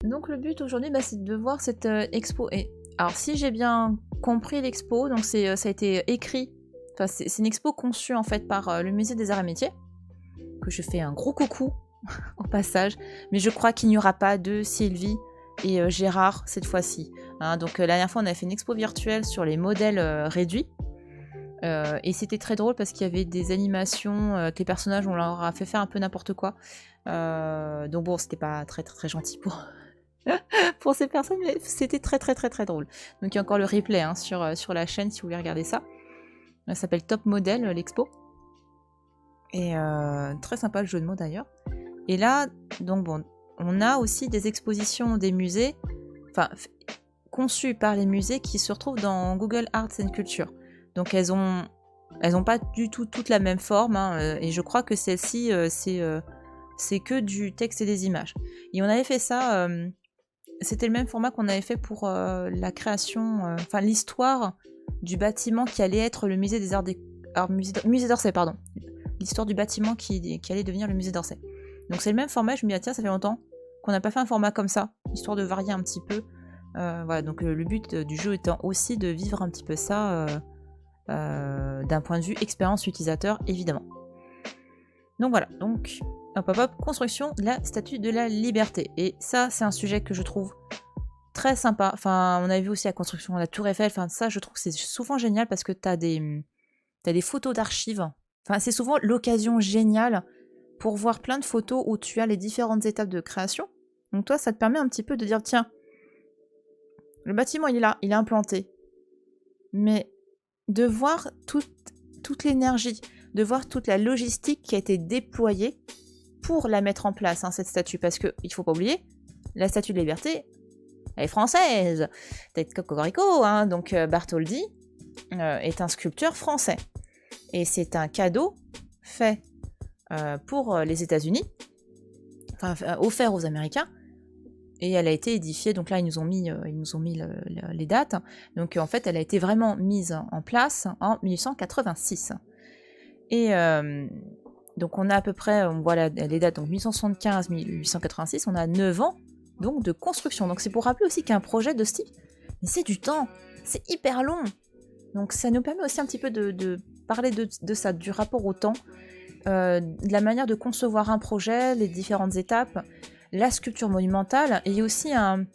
donc le but aujourd'hui, c'est de voir cette expo. Et alors, si j'ai bien compris l'expo, donc ça a été écrit. Enfin, c'est une expo conçue en fait par le Musée des Arts et Métiers, que je fais un gros coucou au passage. Mais je crois qu'il n'y aura pas de Sylvie et Gérard cette fois-ci. Hein. Donc la dernière fois, on a fait une expo virtuelle sur les modèles réduits. Et c'était très drôle parce qu'il y avait des animations, que les personnages, on leur a fait faire un peu n'importe quoi. Donc bon, c'était pas très très très gentil pour ces personnes, mais c'était très très très très drôle. Donc il y a encore le replay hein, sur la chaîne si vous voulez regarder ça. Ça s'appelle Top Model, l'expo. Et très sympa le jeu de mots d'ailleurs. Et là, donc bon, on a aussi des expositions des musées, enfin conçues par les musées qui se retrouvent dans Google Arts and Culture. Donc elles ont pas du tout toute la même forme, hein, et je crois que celle-ci, c'est que du texte et des images. Et on avait fait ça, c'était le même format qu'on avait fait pour la création, enfin l'histoire du bâtiment qui allait être le musée des arts, musée d'Orsay, pardon. L'histoire du bâtiment qui allait devenir le musée d'Orsay. Donc c'est le même format, je me dis, tiens, ça fait longtemps qu'on n'a pas fait un format comme ça, histoire de varier un petit peu. Voilà, donc le but du jeu étant aussi de vivre un petit peu ça d'un point de vue expérience utilisateur, évidemment. Donc voilà, donc hop, construction de la Statue de la Liberté. Et ça, c'est un sujet que je trouve très sympa. Enfin, on avait vu aussi la construction de la Tour Eiffel. Enfin, ça, je trouve que c'est souvent génial parce que t'as des photos d'archives. Enfin, c'est souvent l'occasion géniale pour voir plein de photos où tu as les différentes étapes de création. Donc toi, ça te permet un petit peu de dire, tiens, le bâtiment, il est là, il est implanté. Mais de voir toute l'énergie, de voir toute la logistique qui a été déployée pour la mettre en place, hein, cette statue. Parce qu'il ne faut pas oublier, la Statue de la Liberté, elle est française. Tête cocorico, hein, donc Bartholdi est un sculpteur français. Et c'est un cadeau fait pour les États-Unis, enfin offert aux Américains, et elle a été édifiée. Donc là, ils nous ont mis les dates. Donc en fait, elle a été vraiment mise en place en 1886. Et donc on a à peu près, on voit les dates, donc 1875-1886, on a 9 ans donc de construction. Donc c'est pour rappeler aussi qu'un projet de ce type, mais c'est du temps, c'est hyper long. Donc ça nous permet aussi un petit peu de parler de ça, du rapport au temps, de la manière de concevoir un projet, les différentes étapes, la sculpture monumentale, et aussi un...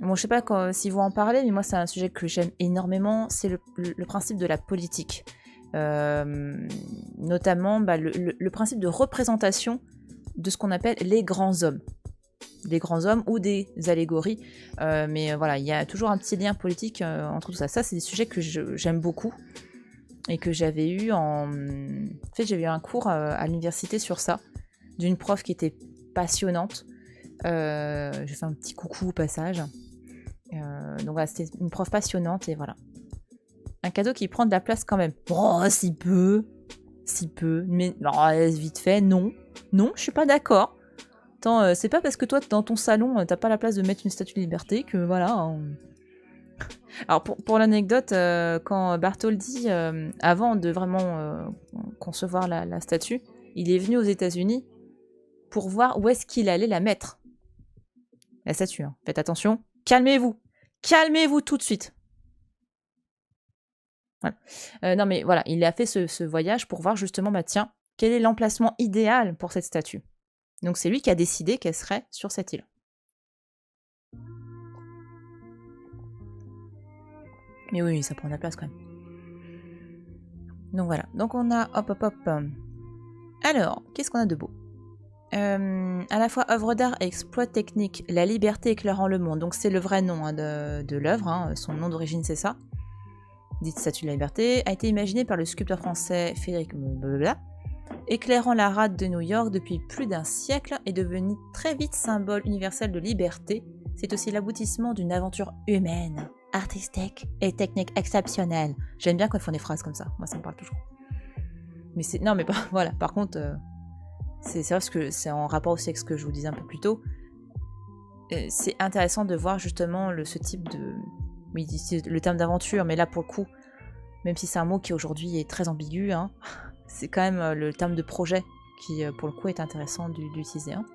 Bon, je sais pas si vous en parlez, mais moi c'est un sujet que j'aime énormément, c'est le principe de la politique. Notamment le principe de représentation de ce qu'on appelle les grands hommes. Des grands hommes ou des allégories. Mais voilà, il y a toujours un petit lien politique entre tout ça. Ça, c'est des sujets que j'aime beaucoup et que j'avais eu en fait, j'avais eu un cours à l'université sur ça, d'une prof qui était passionnante. J'ai fait un petit coucou au passage. Donc voilà, c'était une prof passionnante et voilà. Un cadeau qui prend de la place quand même. Oh, si peu, mais vite fait, non, je suis pas d'accord. Attends, c'est pas parce que toi, dans ton salon, t'as pas la place de mettre une statue de liberté que voilà. Alors pour l'anecdote, quand Bartholdi, avant de vraiment concevoir la statue, il est venu aux États-Unis pour voir où est-ce qu'il allait la mettre. La statue, hein. Faites attention, calmez-vous tout de suite. Voilà. Non mais voilà, il a fait ce voyage pour voir justement, tiens, quel est l'emplacement idéal pour cette statue. Donc c'est lui qui a décidé qu'elle serait sur cette île. Mais oui, ça prend de la place quand même. Donc voilà, donc on a hop. Alors, qu'est-ce qu'on a de beau ? À la fois œuvre d'art et exploit technique, la liberté éclairant le monde. Donc c'est le vrai nom de l'œuvre, hein, son nom d'origine c'est ça. Dite Statue de la Liberté, a été imaginée par le sculpteur français Frédéric blablabla, éclairant la rade de New York depuis plus d'un siècle et devenu très vite symbole universel de liberté. C'est aussi l'aboutissement d'une aventure humaine, artistique et technique exceptionnelle. J'aime bien quand ils font des phrases comme ça, moi ça me parle toujours. Mais c'est... Non mais voilà, par contre, c'est vrai parce que c'est en rapport aussi avec ce que je vous disais un peu plus tôt. C'est intéressant de voir justement ce type de... Oui, c'est le terme d'aventure, mais là pour le coup, même si c'est un mot qui aujourd'hui est très ambigu, hein, c'est quand même le terme de projet qui pour le coup est intéressant d'utiliser. Hein.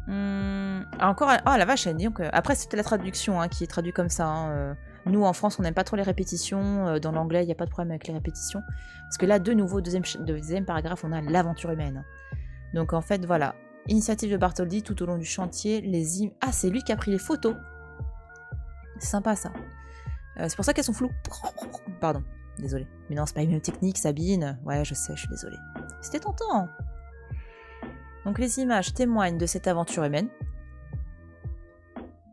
Encore, oh la vache, donc, après c'était la traduction hein, qui est traduite comme ça. Hein. Nous en France on n'aime pas trop les répétitions, dans l'anglais il n'y a pas de problème avec les répétitions. Parce que là de nouveau, deuxième paragraphe, on a l'aventure humaine. Donc en fait voilà, initiative de Bartholdi tout au long du chantier, ah c'est lui qui a pris les photos. C'est sympa ça. C'est pour ça qu'elles sont floues. Pardon, désolé. Mais non, c'est pas les mêmes techniques, Sabine. Ouais, je sais, je suis désolée. C'était tentant. Donc les images témoignent de cette aventure humaine.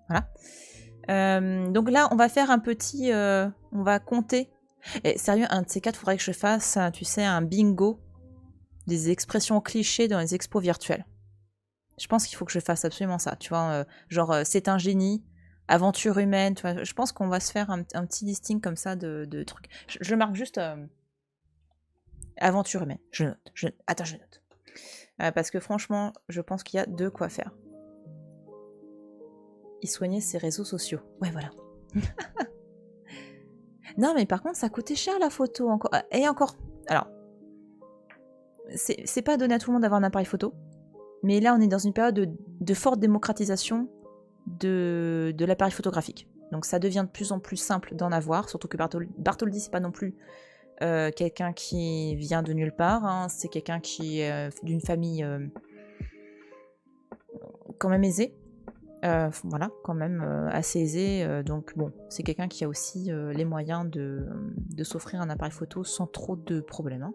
Voilà. Donc là, on va faire un petit... on va compter. Et sérieux, un de ces quatre, il faudrait que je fasse, tu sais, un bingo des expressions clichés dans les expos virtuelles. Je pense qu'il faut que je fasse absolument ça. Tu vois, genre, c'est un génie, aventure humaine. Tu vois, je pense qu'on va se faire un petit listing comme ça de trucs. Je marque juste aventure humaine. Je note. Attends, je note. Parce que franchement, je pense qu'il y a de quoi faire. Il soignait ses réseaux sociaux. Ouais, voilà. Non, mais par contre, ça coûtait cher la photo. Encore. Et encore. Alors, c'est pas donné à tout le monde d'avoir un appareil photo. Mais là, on est dans une période de forte démocratisation de l'appareil photographique. Donc ça devient de plus en plus simple d'en avoir. Surtout que Bartholdi, c'est pas non plus quelqu'un qui vient de nulle part. Hein. C'est quelqu'un qui est d'une famille quand même aisée. Voilà, quand même assez aisée. Donc bon, c'est quelqu'un qui a aussi les moyens de s'offrir un appareil photo sans trop de problèmes. Hein.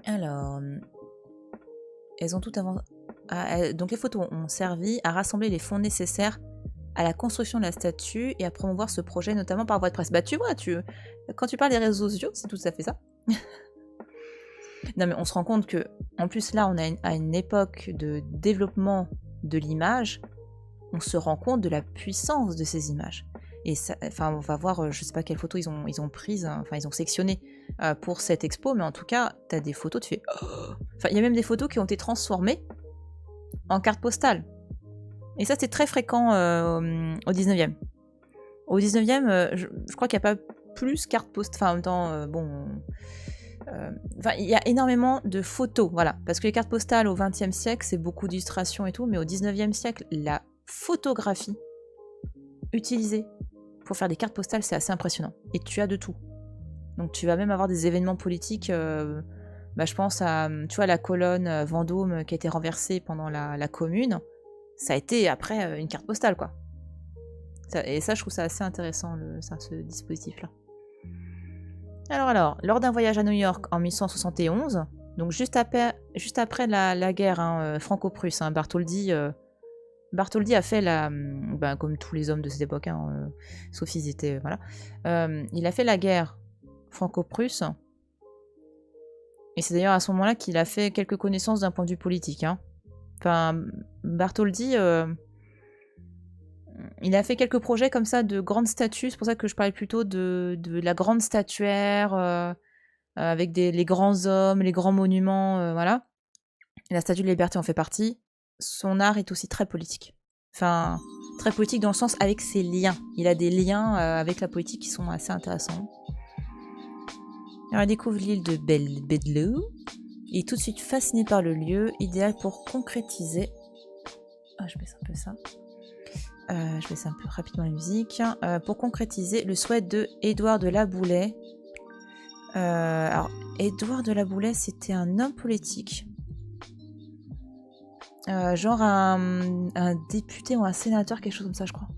Alors, elles ont toutes avant... donc les photos ont servi à rassembler les fonds nécessaires à la construction de la statue et à promouvoir ce projet, notamment par voie de presse. Bah tu vois, quand tu parles des réseaux sociaux, c'est tout à fait ça. Non mais on se rend compte que, en plus là, on est à une époque de développement de l'image, on se rend compte de la puissance de ces images. Et ça, enfin, on va voir, je sais pas quelles photos ils ont prises, hein, enfin ils ont sectionné pour cette expo, mais en tout cas, t'as des photos, tu fais... Oh. Enfin, il y a même des photos qui ont été transformées en cartes postales. Et ça, c'est très fréquent au 19e. Au 19e, je crois qu'il n'y a pas plus cartes postales. Enfin, en même temps, bon... Enfin, il y a énormément de photos, voilà. Parce que les cartes postales au 20e siècle, c'est beaucoup d'illustrations et tout, mais au 19e siècle, la photographie utilisée pour faire des cartes postales, c'est assez impressionnant. Et tu as de tout. Donc tu vas même avoir des événements politiques, je pense à, tu vois, la colonne Vendôme qui a été renversée pendant la Commune, ça a été après une carte postale, quoi. Et ça, je trouve ça assez intéressant, ce dispositif-là. Alors, lors d'un voyage à New York en 1871, donc juste après la guerre franco-prusse, hein, Bartholdi a fait comme tous les hommes de cette époque, hein, sauf s'ils étaient... voilà. Il a fait la guerre franco-prusse, et c'est d'ailleurs à ce moment-là qu'il a fait quelques connaissances d'un point de vue politique. Hein. Enfin, Bartholdi, il a fait quelques projets comme ça de grandes statues, c'est pour ça que je parlais plutôt de la grande statuaire, avec les grands hommes, les grands monuments, voilà. Et la Statue de la Liberté en fait partie. Son art est aussi très politique. Enfin, très politique dans le sens avec ses liens. Il a des liens avec la politique qui sont assez intéressants. Alors, il découvre l'île de Bedloe. Il est tout de suite fasciné par le lieu, idéal pour concrétiser... Ah, je baisse un peu ça. Je baisse un peu rapidement la musique. Pour concrétiser le souhait de Édouard de La Boulaye. Alors, Édouard de La Boulaye, c'était un homme politique. Genre un député ou un sénateur, quelque chose comme ça, je crois.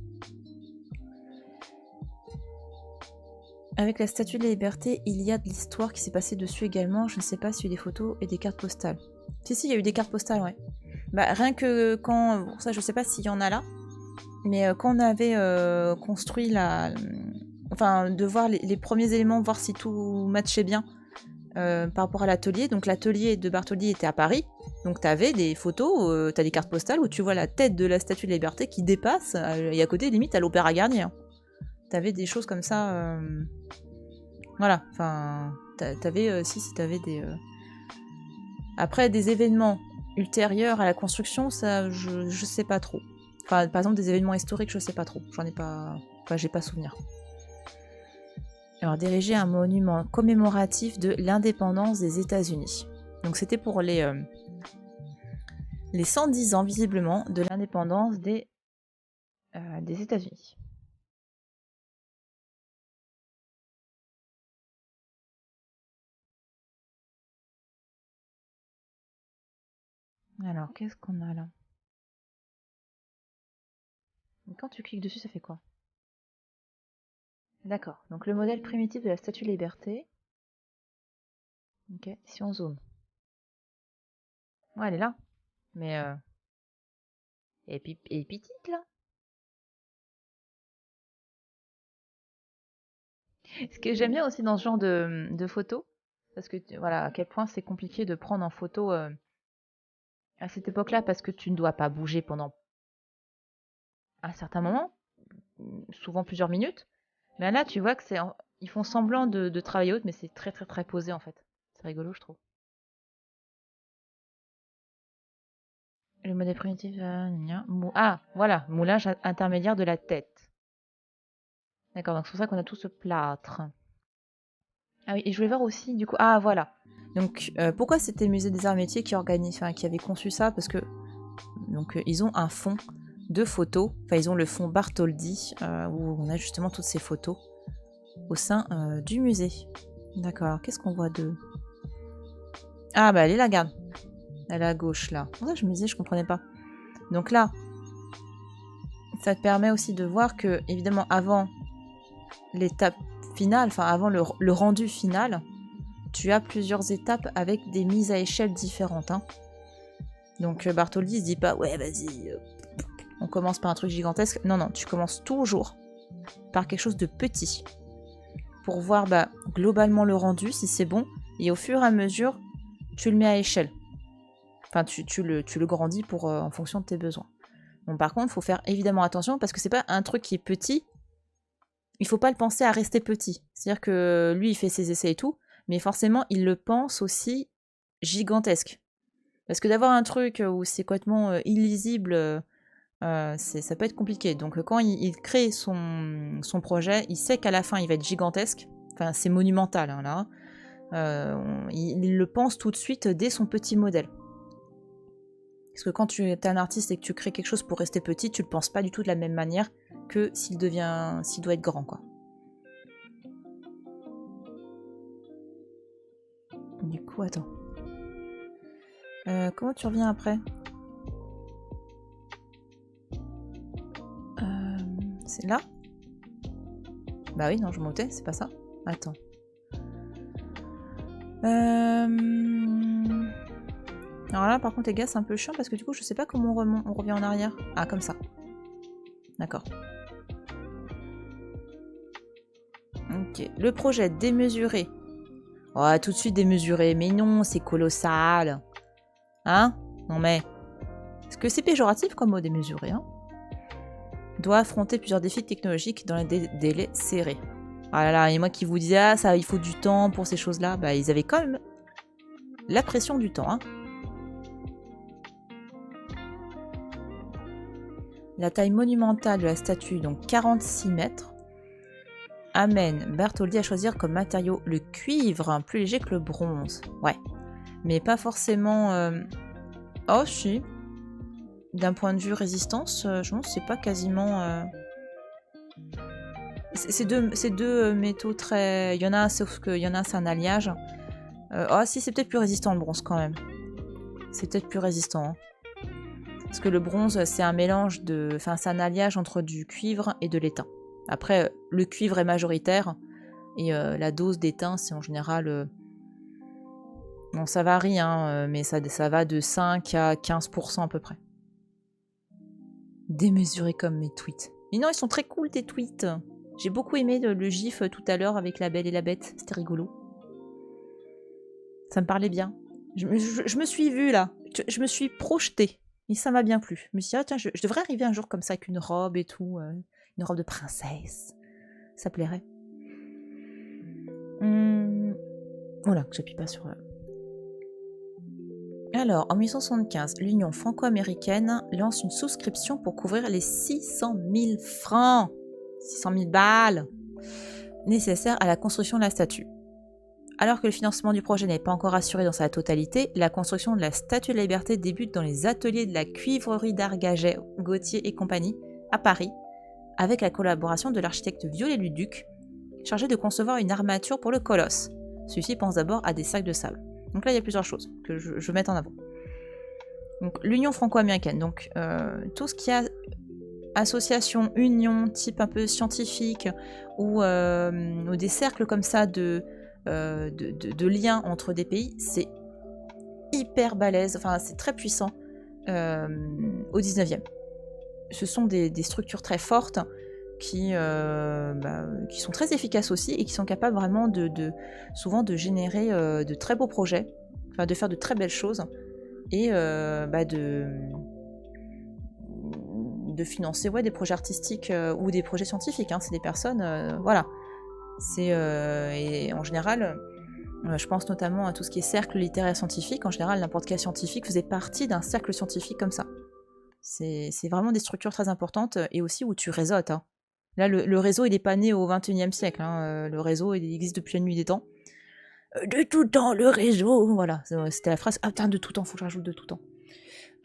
Avec la Statue de la Liberté, il y a de l'histoire qui s'est passée dessus également. Je ne sais pas s'il y a eu des photos et des cartes postales. Si, il y a eu des cartes postales, ouais. Rien que quand... Bon, ça, je sais pas s'il y en a là. Mais quand on avait construit enfin, de voir les premiers éléments, voir si tout matchait bien par rapport à l'atelier. Donc l'atelier de Bartholdi était à Paris. Donc t'avais des photos, t'as des cartes postales où tu vois la tête de la Statue de la Liberté qui dépasse. Et à côté, limite, à l'Opéra Garnier. Hein. T'avais des choses comme ça... Voilà, enfin... T'avais des... Après, des événements ultérieurs à la construction, ça, je sais pas trop. Enfin, par exemple, des événements historiques, je sais pas trop. J'en ai pas... Enfin, j'ai pas souvenir. Alors, diriger un monument commémoratif de l'indépendance des États-Unis. Donc, c'était pour les les 110 ans, visiblement, de l'indépendance des États-Unis. Alors, qu'est-ce qu'on a là? Quand tu cliques dessus, ça fait quoi? D'accord, donc le modèle primitif de la Statue de Liberté. Ok, si on zoome. Ouais, elle est là. Mais elle est petite là. Ce que j'aime bien aussi dans ce genre de photos, parce que voilà, à quel point c'est compliqué de prendre en photo à cette époque-là, parce que tu ne dois pas bouger pendant un certain moment, souvent plusieurs minutes. Mais là, tu vois que ils font semblant de travailler haute, mais c'est très très très posé en fait. C'est rigolo, je trouve. Le modèle primitif, ah, voilà, moulage intermédiaire de la tête. D'accord, donc c'est pour ça qu'on a tout ce plâtre. Ah oui, et je voulais voir aussi, du coup, ah voilà. Donc, pourquoi c'était le musée des arts et métiers qui qui avait conçu ça? Parce que donc ils ont un fonds de photos, enfin ils ont le fonds Bartholdi où on a justement toutes ces photos au sein du musée. D'accord, alors qu'est-ce qu'on voit de... Ah bah elle est là, regarde. Elle est à gauche là. Pour ça je me disais, je comprenais pas. Donc là, ça te permet aussi de voir que, évidemment, avant l'étape finale, enfin avant le rendu final, tu as plusieurs étapes avec des mises à échelle différentes. Hein. Donc Bartholdi se dit pas, ouais vas-y, on commence par un truc gigantesque. Non, non, tu commences toujours par quelque chose de petit pour voir globalement le rendu, si c'est bon, et au fur et à mesure, tu le mets à échelle. Enfin, tu le grandis en fonction de tes besoins. Bon, par contre, il faut faire évidemment attention parce que c'est pas un truc qui est petit. Il faut pas le penser à rester petit. C'est-à-dire que lui, il fait ses essais et tout, mais forcément, il le pense aussi gigantesque. Parce que d'avoir un truc où c'est complètement illisible, ça peut être compliqué. Donc quand il crée son projet, il sait qu'à la fin, il va être gigantesque. Enfin, c'est monumental, hein, là. Il le pense tout de suite dès son petit modèle. Parce que quand tu es un artiste et que tu crées quelque chose pour rester petit, tu le penses pas du tout de la même manière que s'il doit être grand, quoi. Du coup, attends. Comment tu reviens après? C'est là? Bah oui, non, je montais, c'est pas ça. Attends. Alors là, par contre, les gars, c'est un peu chiant parce que du coup, je sais pas comment on revient en arrière. Ah, comme ça. D'accord. Ok. Le projet démesuré. Oh, tout de suite démesuré. Mais non, c'est colossal. Hein? Non mais... Est-ce que c'est péjoratif comme mot démesuré, hein? Doit affronter plusieurs défis technologiques dans des délais serrés. Ah là là, et moi qui vous disais, ah ça, il faut du temps pour ces choses-là, bah ils avaient quand même la pression du temps, hein. La taille monumentale de la statue, donc 46 mètres, amène Bartholdi à choisir comme matériau le cuivre, plus léger que le bronze. Ouais, mais pas forcément... Oh si, d'un point de vue résistance, je pense que c'est pas quasiment... C'est deux métaux très... Il y en a, sauf qu'il y en a, c'est un alliage. Oh si, c'est peut-être plus résistant le bronze quand même. C'est peut-être plus résistant. Hein. Parce que le bronze, c'est un mélange de... Enfin, c'est un alliage entre du cuivre et de l'étain. Après, le cuivre est majoritaire. Et la dose d'étain, c'est en général... Bon, ça varie, hein, mais ça va de 5 à 15% à peu près. Démesuré comme mes tweets. Mais non, ils sont très cool tes tweets. J'ai beaucoup aimé le gif tout à l'heure avec la Belle et la Bête. C'était rigolo. Ça me parlait bien. Je me suis vue là. Je me suis projetée. Et ça m'a bien plu. Je me suis dit, ah, tiens, je devrais arriver un jour comme ça avec une robe et tout. Une robe de princesse. Ça plairait. Voilà, que j'appuie pas sur... Alors, en 1875, l'Union franco-américaine lance une souscription pour couvrir les 600 000 francs, 600 000 balles, nécessaires à la construction de la statue. Alors que le financement du projet n'est pas encore assuré dans sa totalité, la construction de la Statue de la Liberté débute dans les ateliers de la cuivrerie d'Argaget, Gauthier et compagnie, à Paris, avec la collaboration de l'architecte Viollet-le-Duc, chargé de concevoir une armature pour le colosse. Celui-ci pense d'abord à des sacs de sable. Donc là, il y a plusieurs choses que je vais mettre en avant. Donc l'Union franco-américaine, donc tout ce qui a association, union, type un peu scientifique, ou des cercles comme ça de liens entre des pays, c'est hyper balèze, enfin c'est très puissant au 19e. Ce sont des structures très fortes qui sont très efficaces aussi et qui sont capables vraiment souvent de générer de très beaux projets, enfin de faire de très belles choses et de financer des projets artistiques ou des projets scientifiques. Hein. C'est des personnes, voilà. Et en général, je pense notamment à tout ce qui est cercle littéraire scientifique. En général, n'importe quel scientifique faisait partie d'un cercle scientifique comme ça. C'est vraiment des structures très importantes et aussi où tu réseautes. Hein. Là, le réseau, il n'est pas né au XXIe siècle. Hein. Le réseau, il existe depuis la nuit des temps. De tout temps, le réseau. Voilà, c'était la phrase. Ah putain, de tout temps, faut que je rajoute de tout temps.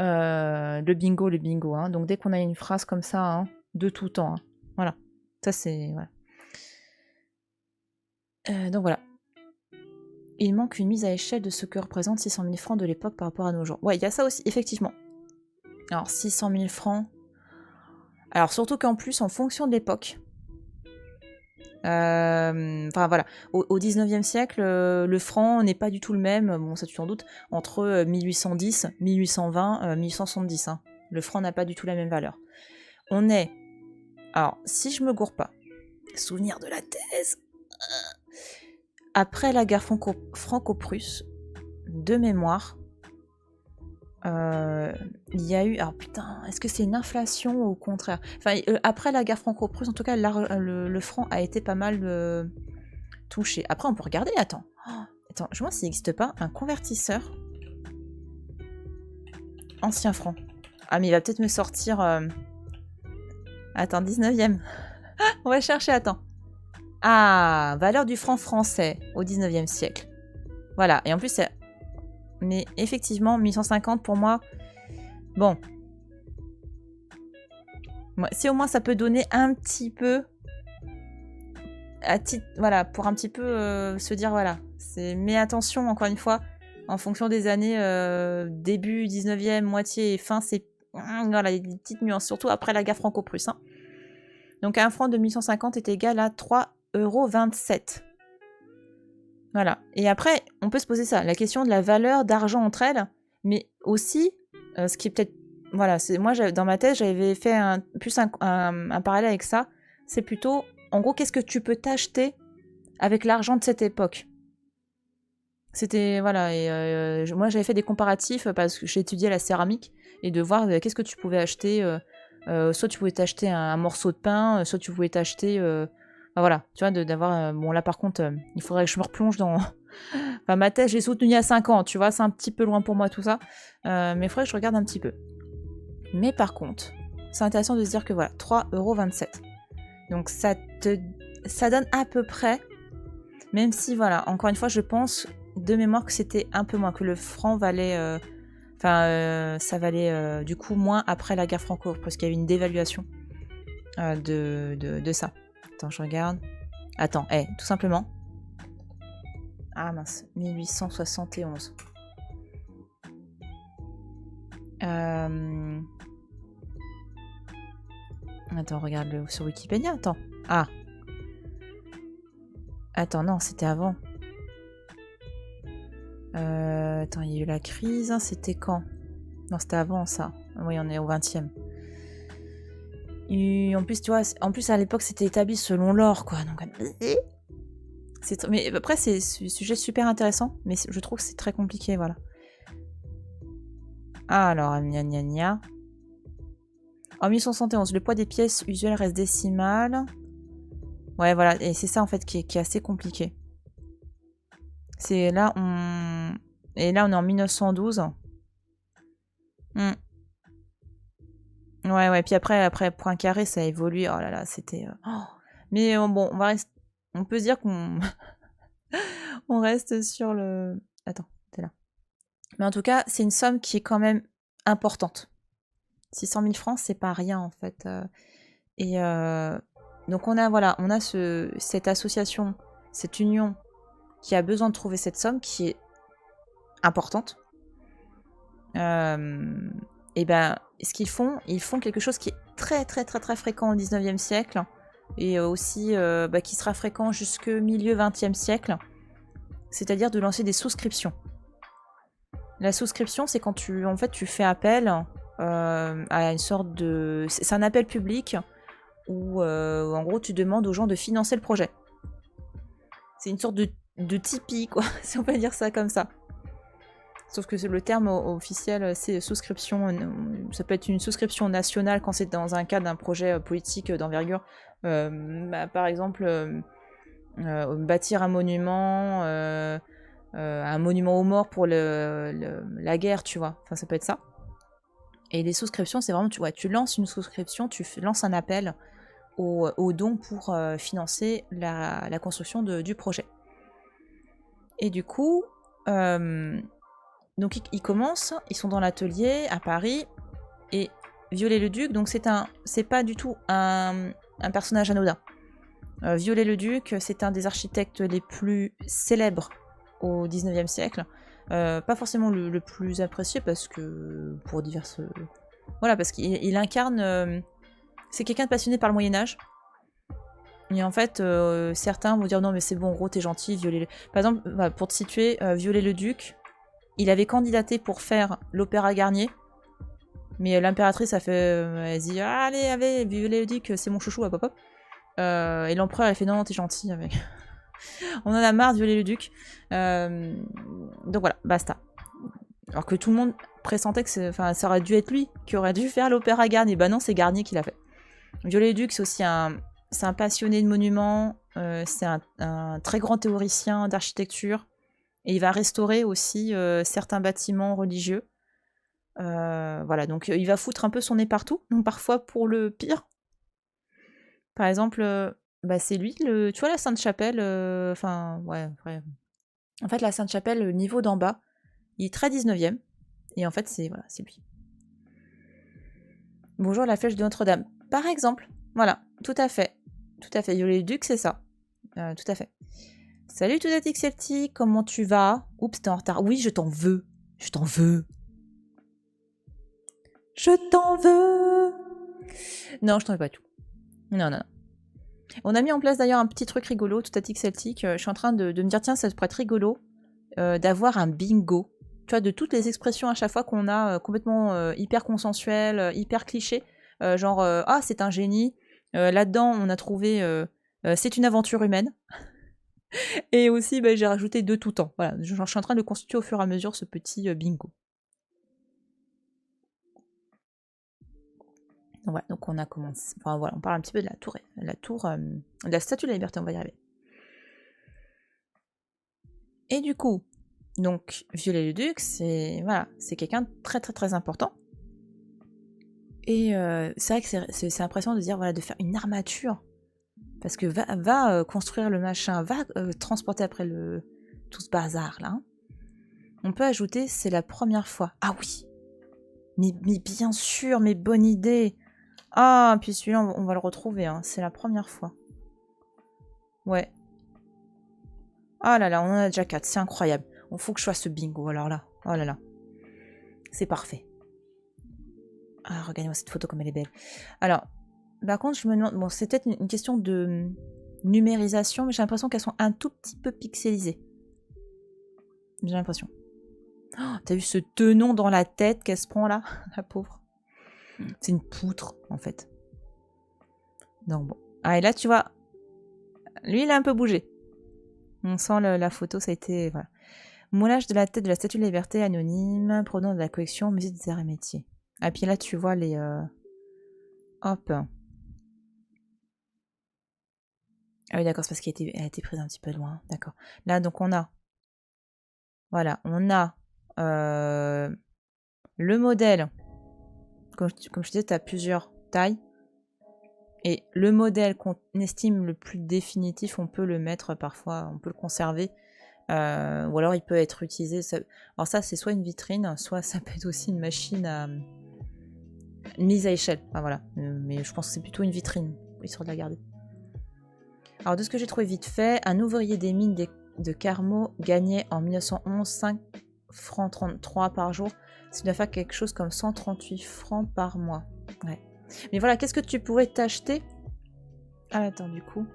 Le bingo. Hein. Donc dès qu'on a une phrase comme ça, hein, de tout temps. Hein. Voilà. Ça, c'est... Voilà. Donc voilà. Il manque une mise à échelle de ce que représente 600 000 francs de l'époque par rapport à nos jours. Ouais, il y a ça aussi, effectivement. Alors, 600 000 francs. Alors, surtout qu'en plus, en fonction de l'époque, enfin voilà, au 19e siècle, le franc n'est pas du tout le même, bon ça tu t'en doutes, entre 1810, 1820, 1870. Hein. Le franc n'a pas du tout la même valeur. On est, alors si je me gourre pas, souvenir de la thèse, après la guerre franco-prusse, de mémoire, il y a eu... Alors putain, est-ce que c'est une inflation ou au contraire? Enfin, après la guerre franco-prusse, en tout cas, le franc a été pas mal touché. Après, on peut regarder, attends. Attends, je me demande s'il n'existe pas un convertisseur ancien franc. Ah, mais il va peut-être me sortir... Attends, 19e. On va chercher, attends. Ah, valeur du franc français au 19e siècle. Voilà, et en plus, c'est... Mais effectivement, 1150 pour moi, bon. Si au moins ça peut donner un petit peu, voilà, pour un petit peu se dire, voilà. Mais attention, encore une fois, en fonction des années, début 19e, moitié et fin, c'est... Voilà, il y a des petites nuances, surtout après la guerre franco-prusse. Hein. Donc un franc de 1150 est égal à 3,27 €. Voilà. Et après, on peut se poser ça, la question de la valeur d'argent entre elles, mais aussi, ce qui est peut-être... Voilà, moi, dans ma thèse, j'avais fait plus un parallèle avec ça. C'est plutôt, en gros, qu'est-ce que tu peux t'acheter avec l'argent de cette époque? C'était, voilà, et moi, j'avais fait des comparatifs parce que j'ai étudié la céramique, et de voir qu'est-ce que tu pouvais acheter. Soit tu pouvais t'acheter un morceau de pain, soit tu pouvais t'acheter... voilà, tu vois, d'avoir... bon, là, par contre, il faudrait que je me replonge dans... Enfin, ma thèse, j'ai soutenu il y a 5 ans, tu vois, c'est un petit peu loin pour moi, tout ça. Mais il faudrait que je regarde un petit peu. Mais par contre, c'est intéressant de se dire que, voilà, 3,27 €. Donc, ça donne à peu près... Même si, voilà, encore une fois, je pense, de mémoire, que c'était un peu moins, que le franc valait... ça valait, du coup, moins après la guerre franco, parce qu'il y a eu une dévaluation de ça. Attends, je regarde. Attends, tout simplement. Ah mince, 1871. Attends, regarde sur Wikipédia, attends. Ah. Attends, non, c'était avant. Attends, il y a eu la crise, hein, c'était quand? Non, c'était avant ça. Oui, on est au 20e. Et en plus, tu vois, à l'époque, c'était établi selon l'or, quoi. Donc, mais après, c'est un sujet super intéressant, mais je trouve que c'est très compliqué, voilà. Alors, gna. En 1871, le poids des pièces usuelles reste décimal. Ouais, voilà, et c'est ça, en fait, qui est assez compliqué. C'est là, Et là, on est en 1912. Ouais, puis après, point carré, ça a évolué. Oh là là, c'était... Mais bon, on peut se dire qu'on... On reste sur le... Attends, t'es là. Mais en tout cas, c'est une somme qui est quand même importante. 600 000 francs, c'est pas rien en fait. Et donc on a, voilà, on a cette association, cette union qui a besoin de trouver cette somme qui est importante. Et ben, ce qu'ils font, ils font quelque chose qui est très très très très fréquent au 19e siècle et aussi qui sera fréquent jusque milieu 20e siècle, c'est-à-dire de lancer des souscriptions. La souscription, c'est quand tu fais appel à une sorte de... C'est un appel public où en gros tu demandes aux gens de financer le projet. C'est une sorte de Tipeee, quoi, si on peut dire ça comme ça. Sauf que le terme officiel, c'est souscription. Ça peut être une souscription nationale quand c'est dans un cadre d'un projet politique d'envergure. Par exemple, bâtir un monument aux morts pour la guerre, tu vois. Enfin, ça peut être ça. Et les souscriptions, c'est vraiment, tu lances une souscription, lances un appel aux dons pour financer la construction du projet. Et du coup, donc ils commencent, ils sont dans l'atelier à Paris, et Viollet-le-Duc, donc c'est pas du tout un personnage anodin. Viollet-le-Duc, c'est un des architectes les plus célèbres au 19e siècle. Pas forcément le plus apprécié parce que pour diverses... Voilà, parce qu'il incarne... c'est quelqu'un de passionné par le Moyen-Âge. Et en fait, certains vont dire non mais c'est bon, gros, t'es gentil, Viollet... Par exemple, pour te situer, Viollet-le-Duc, il avait candidaté pour faire l'Opéra Garnier. Mais l'impératrice a fait... elle dit allez, Viollet-le-Duc, c'est mon chouchou, hop hop hop. Et l'empereur a fait non, t'es gentil avec... On en a marre de Viollet-le-Duc. Donc voilà, basta. Alors que tout le monde pressentait que ça aurait dû être lui qui aurait dû faire l'Opéra Garnier. Bah non, c'est Garnier qui l'a fait. Viollet-le-Duc, c'est aussi un passionné de monuments. C'est un très grand théoricien d'architecture. Et il va restaurer aussi certains bâtiments religieux. Voilà, donc il va foutre un peu son nez partout. Donc parfois pour le pire. Par exemple, c'est lui, tu vois la Sainte-Chapelle, ouais. En fait, la Sainte-Chapelle, le niveau d'en bas, il est très 19e. Et en fait, c'est lui. Bonjour, la flèche de Notre-Dame. Par exemple, voilà, tout à fait. Tout à fait, Viollet-le-Duc, c'est ça. Tout à fait. Salut Toudatique Celtique, comment tu vas? Oups, t'es en retard. Oui, je t'en veux. Je t'en veux. Je t'en veux. Non, je t'en veux pas tout. Non. On a mis en place d'ailleurs un petit truc rigolo, Toudatique Celtique. Je suis en train de me dire, tiens, ça pourrait être rigolo d'avoir un bingo. Tu vois, de toutes les expressions à chaque fois qu'on a complètement hyper consensuelles, hyper clichés. Genre, ah, c'est un génie. Là-dedans, on a trouvé c'est une aventure humaine. Et aussi, j'ai rajouté de tout temps. Voilà, je suis en train de constituer au fur et à mesure ce petit bingo. Donc, ouais, donc on a commencé. Enfin voilà, on parle un petit peu de la tour, de la Statue de la Liberté, on va y arriver. Et du coup, donc Viollet-le-Duc, c'est quelqu'un de très très très important. Et c'est vrai que c'est impressionnant de dire de faire une armature. Parce que va construire le machin, va transporter après tout ce bazar là. On peut ajouter, c'est la première fois. Ah oui, mais bien sûr, mais bonne idée. Ah, puis celui-là, on va le retrouver, hein. C'est la première fois. Ouais. Ah là là, on en a déjà 4, c'est incroyable. Il faut que je fasse ce bingo, alors là. Oh là là. C'est parfait. Ah, regardez-moi cette photo comme elle est belle. Alors, par contre, je me demande... Bon, c'est peut-être une question de numérisation, mais j'ai l'impression qu'elles sont un tout petit peu pixelisées. J'ai l'impression. Oh, t'as vu ce tenon dans la tête qu'elle se prend là? La pauvre. C'est une poutre, en fait. Donc bon. Ah, et là, tu vois, lui, il a un peu bougé. On sent la photo, ça a été... Voilà. Moulage de la tête de la Statue de la Liberté anonyme, provenant de la collection Musée des Arts et Métiers. Ah, puis là, tu vois les... Hop. Ah oui, d'accord, c'est parce qu'elle a été prise un petit peu loin. D'accord. Là, donc, on a... Voilà, on a le modèle. Comme je disais, tu as plusieurs tailles. Et le modèle qu'on estime le plus définitif, on peut le mettre parfois, on peut le conserver. Ou alors il peut être utilisé. Alors ça, c'est soit une vitrine, soit ça peut être aussi une machine à mise à échelle. Enfin, voilà. Mais je pense que c'est plutôt une vitrine, histoire de la garder. Alors de ce que j'ai trouvé vite fait, un ouvrier des mines de Carmaux gagnait en 1911 5 francs 33 par jour. Ça doit faire quelque chose comme 138 francs par mois. Ouais. Mais voilà, qu'est-ce que tu pourrais t'acheter? Ah attends, du coup...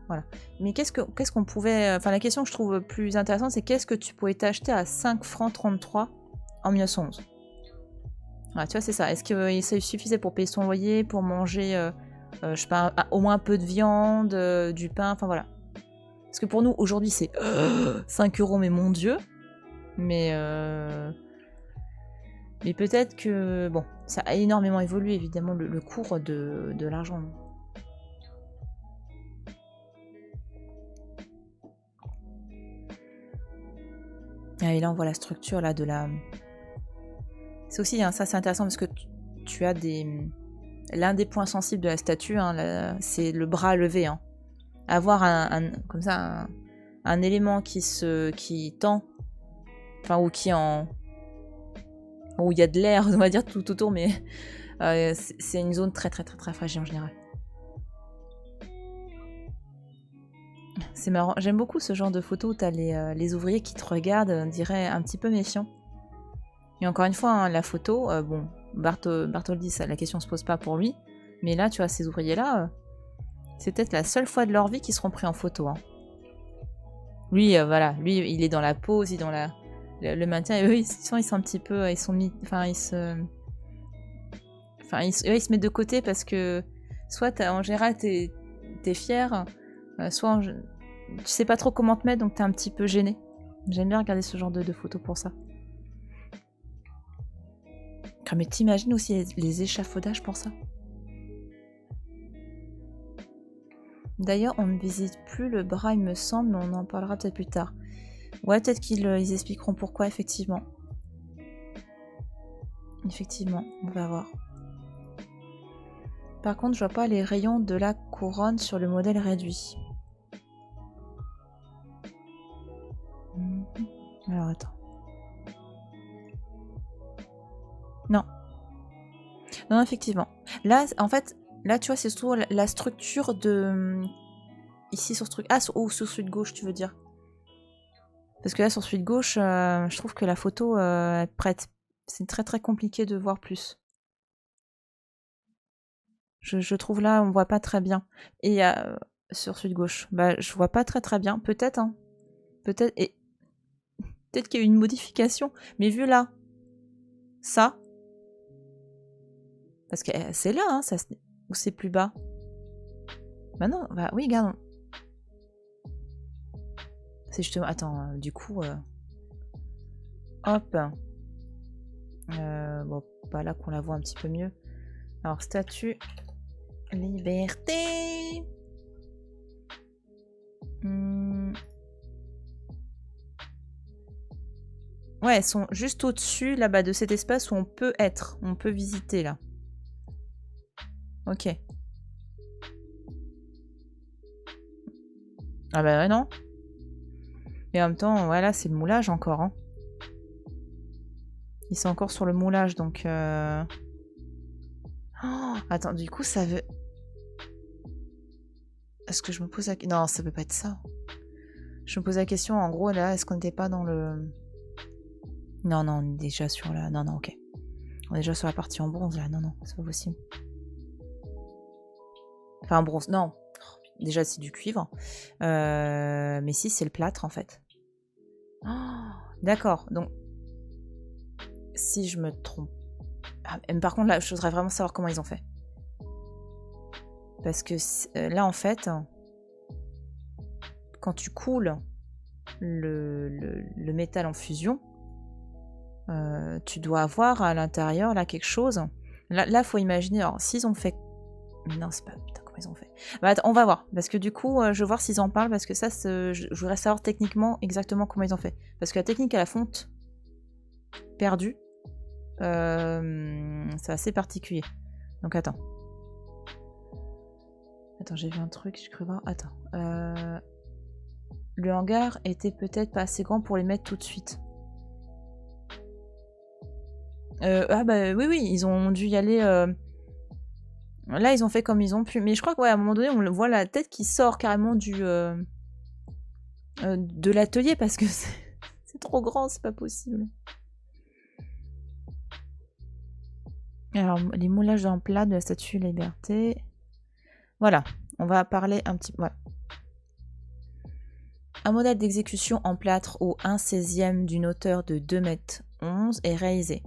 Voilà. Mais qu'est-ce qu'on pouvait... Enfin, la question que je trouve plus intéressante, c'est qu'est-ce que tu pouvais t'acheter à 5 francs 33 en 1911? Voilà, tu vois, c'est ça. Est-ce que ça suffisait pour payer son loyer, pour manger, je sais pas, au moins un peu de viande, du pain, enfin voilà. Parce que pour nous, aujourd'hui, c'est 5 euros, mais mon Dieu. Mais peut-être que... Bon, ça a énormément évolué, évidemment, le cours de l'argent. Ah, et là, on voit la structure là, de la... C'est aussi, hein, ça c'est intéressant parce que tu as des... L'un des points sensibles de la statue, hein, c'est le bras levé. Hein. Avoir comme ça, un élément qui tend, enfin, ou qui en... où il y a de l'air, on va dire, tout autour, mais c'est une zone très très très très fragile en général. C'est marrant, j'aime beaucoup ce genre de photos où t'as les ouvriers qui te regardent, on dirait un petit peu méfiants. Et encore une fois, hein, la photo, bon, Bartholdi, la question se pose pas pour lui, mais là, tu vois, ces ouvriers-là, c'est peut-être la seule fois de leur vie qu'ils seront pris en photo. Hein. Lui, voilà, lui, il est dans la pose, il est dans le maintien, et eux, ils sont un petit peu, ils sont mis, enfin, ils se mettent de côté parce que soit en général, t'es fier, soit tu sais pas trop comment te mettre, donc t'es un petit peu gêné. J'aime bien regarder ce genre de photos pour ça. Mais t'imagines aussi les échafaudages pour ça? D'ailleurs, on ne visite plus le bras, il me semble, mais on en parlera peut-être plus tard. Ouais, peut-être qu'ils expliqueront pourquoi, effectivement. Effectivement, on va voir. Par contre, je vois pas les rayons de la couronne sur le modèle réduit. Alors, attends. Non. Non, effectivement. Là, en fait, là, tu vois, c'est surtout la structure de... Ici, sur ce truc... Ah, sur celui de gauche, tu veux dire. Parce que là, sur celui de gauche, je trouve que la photo est prête. C'est très très compliqué de voir plus. Je trouve là, on voit pas très bien. Et sur celui de gauche, bah, je vois pas très très bien. Peut-être, hein. Peut-être... Et... Peut-être qu'il y a eu une modification. Mais vu là, ça... Parce que c'est là, hein, ça, ou c'est plus bas. Bah non, bah oui, regarde. C'est justement... Attends, du coup... Hop. Bon, pas là qu'on la voit un petit peu mieux. Alors, statue... Liberté. Ouais, elles sont juste au-dessus, là-bas, de cet espace où on peut être. On peut visiter, là. Ok. Ah bah ouais, non. Et en même temps, voilà, c'est le moulage encore. Hein. Ils sont encore sur le moulage, donc... Oh, attends, du coup, ça veut... Est-ce que je me pose la... Non, ça peut pas être ça. Je me pose la question, en gros, là, est-ce qu'on n'était pas dans le... Non, non, on est déjà sur la... Non, non, ok. On est déjà sur la partie en bronze, là. Non, non, c'est pas possible. Enfin, en bronze, non. Déjà, c'est du cuivre. Mais si, c'est le plâtre, en fait. Oh, d'accord, donc... Si je me trompe... Ah, mais par contre, là, je voudrais vraiment savoir comment ils ont fait. Parce que là, en fait... Quand tu coules le métal en fusion, tu dois avoir à l'intérieur là quelque chose. Là, faut imaginer. Alors, s'ils ont fait, non, c'est pas. Putain, comment ils ont fait? Bah, attends, on va voir. Parce que du coup, je veux voir s'ils en parlent parce que ça, je voudrais savoir techniquement exactement comment ils ont fait. Parce que la technique à la fonte perdue, c'est assez particulier. Donc attends. Attends, j'ai vu un truc, je cru voir. Attends. Le hangar était peut-être pas assez grand pour les mettre tout de suite. Ah bah oui, oui, ils ont dû y aller... Là, ils ont fait comme ils ont pu. Mais je crois qu'à un moment donné, on voit la tête qui sort carrément de l'atelier parce que c'est trop grand, c'est pas possible. Alors, les moulages en plat de la Statue de la Liberté. Voilà, on va parler un petit peu. Ouais. Un modèle d'exécution en plâtre au 1/16e d'une hauteur de 2,11 m est réalisé,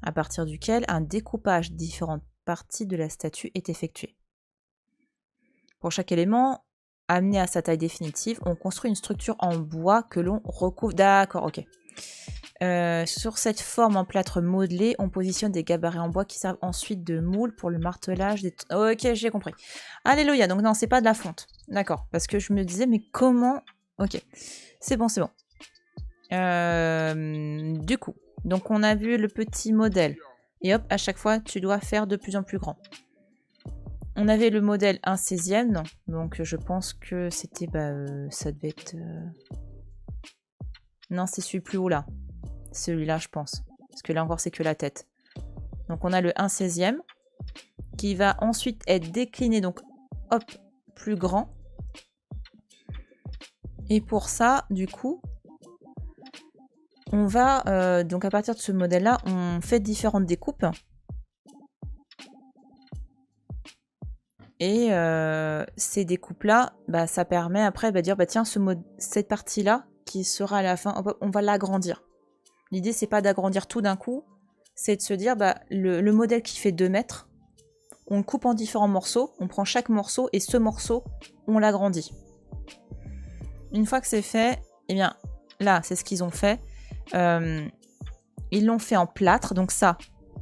à partir duquel un découpage de différentes parties de la statue est effectué. Pour chaque élément amené à sa taille définitive, on construit une structure en bois que l'on recouvre. D'accord, ok. Sur cette forme en plâtre modelé, on positionne des gabarits en bois qui servent ensuite de moule pour le martelage des... Ok, j'ai compris. Alléluia, donc non, c'est pas de la fonte. D'accord, parce que je me disais, mais comment... Ok, c'est bon, c'est bon. Du coup, donc on a vu le petit modèle. Et hop, à chaque fois, tu dois faire de plus en plus grand. On avait le modèle 1/16e, donc je pense que c'était... ça devait être... Non, c'est celui plus haut là. Celui-là, je pense. Parce que là encore, c'est que la tête. Donc on a le 1/16e qui va ensuite être décliné, donc hop, plus grand. Et pour ça, du coup, on va, donc à partir de ce modèle-là, on fait différentes découpes. Et ces découpes-là, bah, ça permet après de dire, bah, tiens, cette partie-là, qui sera à la fin, on va l'agrandir. L'idée, c'est pas d'agrandir tout d'un coup, c'est de se dire, bah, le modèle qui fait 2 mètres, on le coupe en différents morceaux, on prend chaque morceau, et ce morceau, on l'agrandit. Une fois que c'est fait, eh bien, là, c'est ce qu'ils ont fait. Ils l'ont fait en plâtre, donc ça,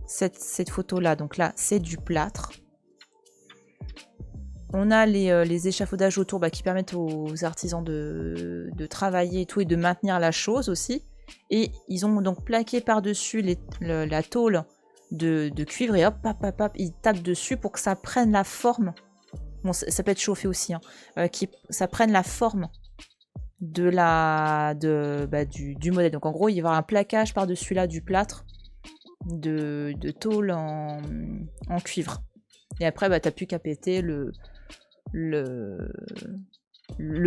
cette photo-là, donc là, c'est du plâtre. On a les échafaudages autour qui permettent aux artisans de travailler et tout, et de maintenir la chose aussi. Et ils ont donc plaqué par-dessus la tôle de cuivre, et hop, ils tapent dessus pour que ça prenne la forme. Bon, ça peut être chauffé aussi, hein, ça prenne la forme du modèle. Donc en gros, il va y avoir un plaquage par-dessus là du plâtre de tôle en cuivre. Et après, t'as plus qu'à péter le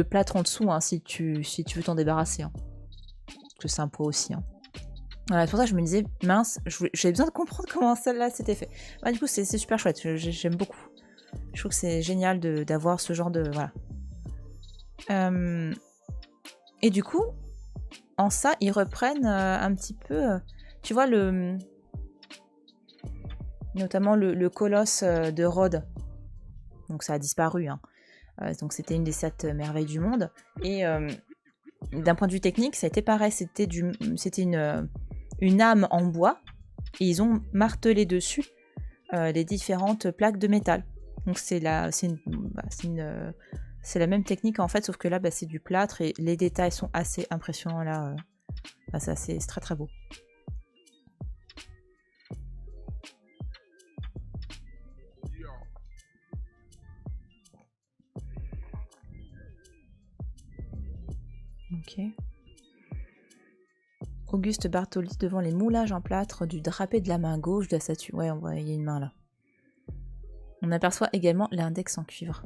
plâtre en dessous, hein, si tu veux t'en débarrasser. Hein. Parce que c'est un poids aussi. Hein. Voilà, c'est pour ça que je me disais, mince, j'avais besoin de comprendre comment celle-là s'était fait. Du coup, c'est super chouette, j'aime beaucoup. Je trouve que c'est génial d'avoir ce genre de... Voilà. Et du coup, en ça, ils reprennent un petit peu... tu vois, notamment le colosse de Rhodes. Donc ça a disparu. Hein. Donc c'était une des 7 merveilles du monde. Et d'un point de vue technique, ça a été pareil. C'était une âme en bois. Et ils ont martelé dessus les différentes plaques de métal. Donc c'est la même technique en fait, sauf que là c'est du plâtre et les détails sont assez impressionnants là. C'est très très beau. Ok. Auguste Bartoli devant les moulages en plâtre du drapé de la main gauche de la statue. Ouais, on voit, il y a une main là. On aperçoit également l'index en cuivre.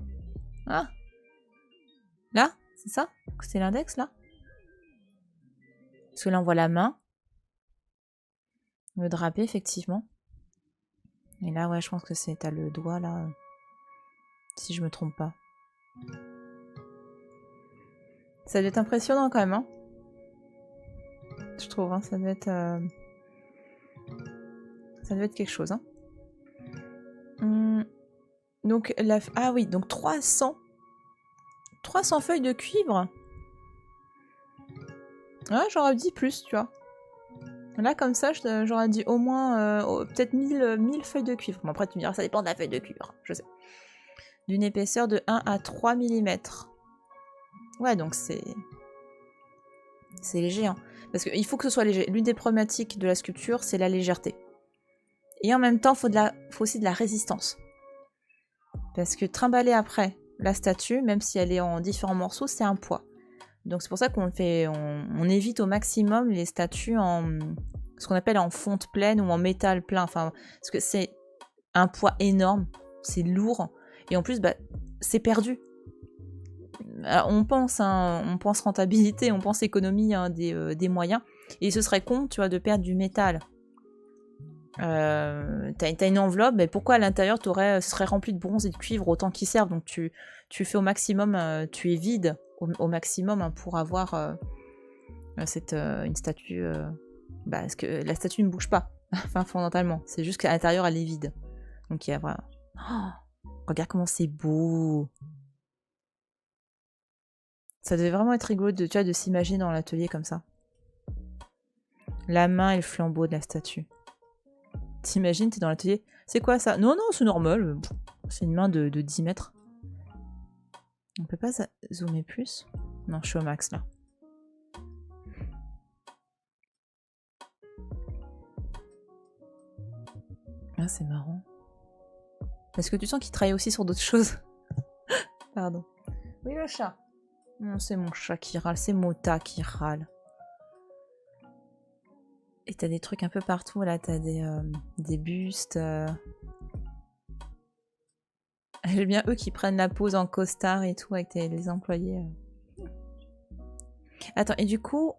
Ah! Là? C'est ça? C'est l'index là? Parce que là on voit la main. Le drapé, effectivement. Et là, ouais, je pense que t'as le doigt là. Si je me trompe pas. Ça doit être impressionnant quand même, hein. Je trouve, hein, ça doit être quelque chose, hein. Donc, ah oui, donc 300 feuilles de cuivre. Ouais, j'aurais dit plus, tu vois. Là, comme ça, j'aurais dit au moins peut-être 1000 feuilles de cuivre. Bon, après, tu me diras, ça dépend de la feuille de cuivre, je sais. D'une épaisseur de 1 à 3 mm. Ouais, donc c'est léger, hein. Parce qu'il faut que ce soit léger. L'une des problématiques de la sculpture, c'est la légèreté. Et en même temps, faut aussi de la résistance. Parce que trimballer après la statue, même si elle est en différents morceaux, c'est un poids. Donc c'est pour ça on évite au maximum les statues en ce qu'on appelle en fonte pleine ou en métal plein. Enfin, parce que c'est un poids énorme, c'est lourd, et en plus, c'est perdu. Alors, on pense rentabilité, on pense économie des moyens, et ce serait con, tu vois, de perdre du métal. T'as une enveloppe, mais pourquoi à l'intérieur ce serait rempli de bronze et de cuivre autant qu'ils servent? Donc tu fais au maximum, tu es vide au maximum, hein, pour avoir une statue. Parce que la statue ne bouge pas, enfin fondamentalement. C'est juste qu'à l'intérieur elle est vide. Donc il y a vraiment. Oh, regarde comment c'est beau. Ça devait vraiment être rigolo de s'imaginer dans l'atelier comme ça. La main et le flambeau de la statue. T'imagines, t'es dans l'atelier. C'est quoi ça? Non, c'est normal. C'est une main de 10 mètres. On peut pas zoomer plus? Non, je suis au max là. Ah, c'est marrant. Est-ce que tu sens qu'il travaille aussi sur d'autres choses? Pardon. Oui, le chat. Non, c'est mon chat qui râle. C'est Mota qui râle. Et t'as des trucs un peu partout, là. T'as des bustes. J'aime bien eux qui prennent la pose en costard et tout avec les employés. Attends, et du coup,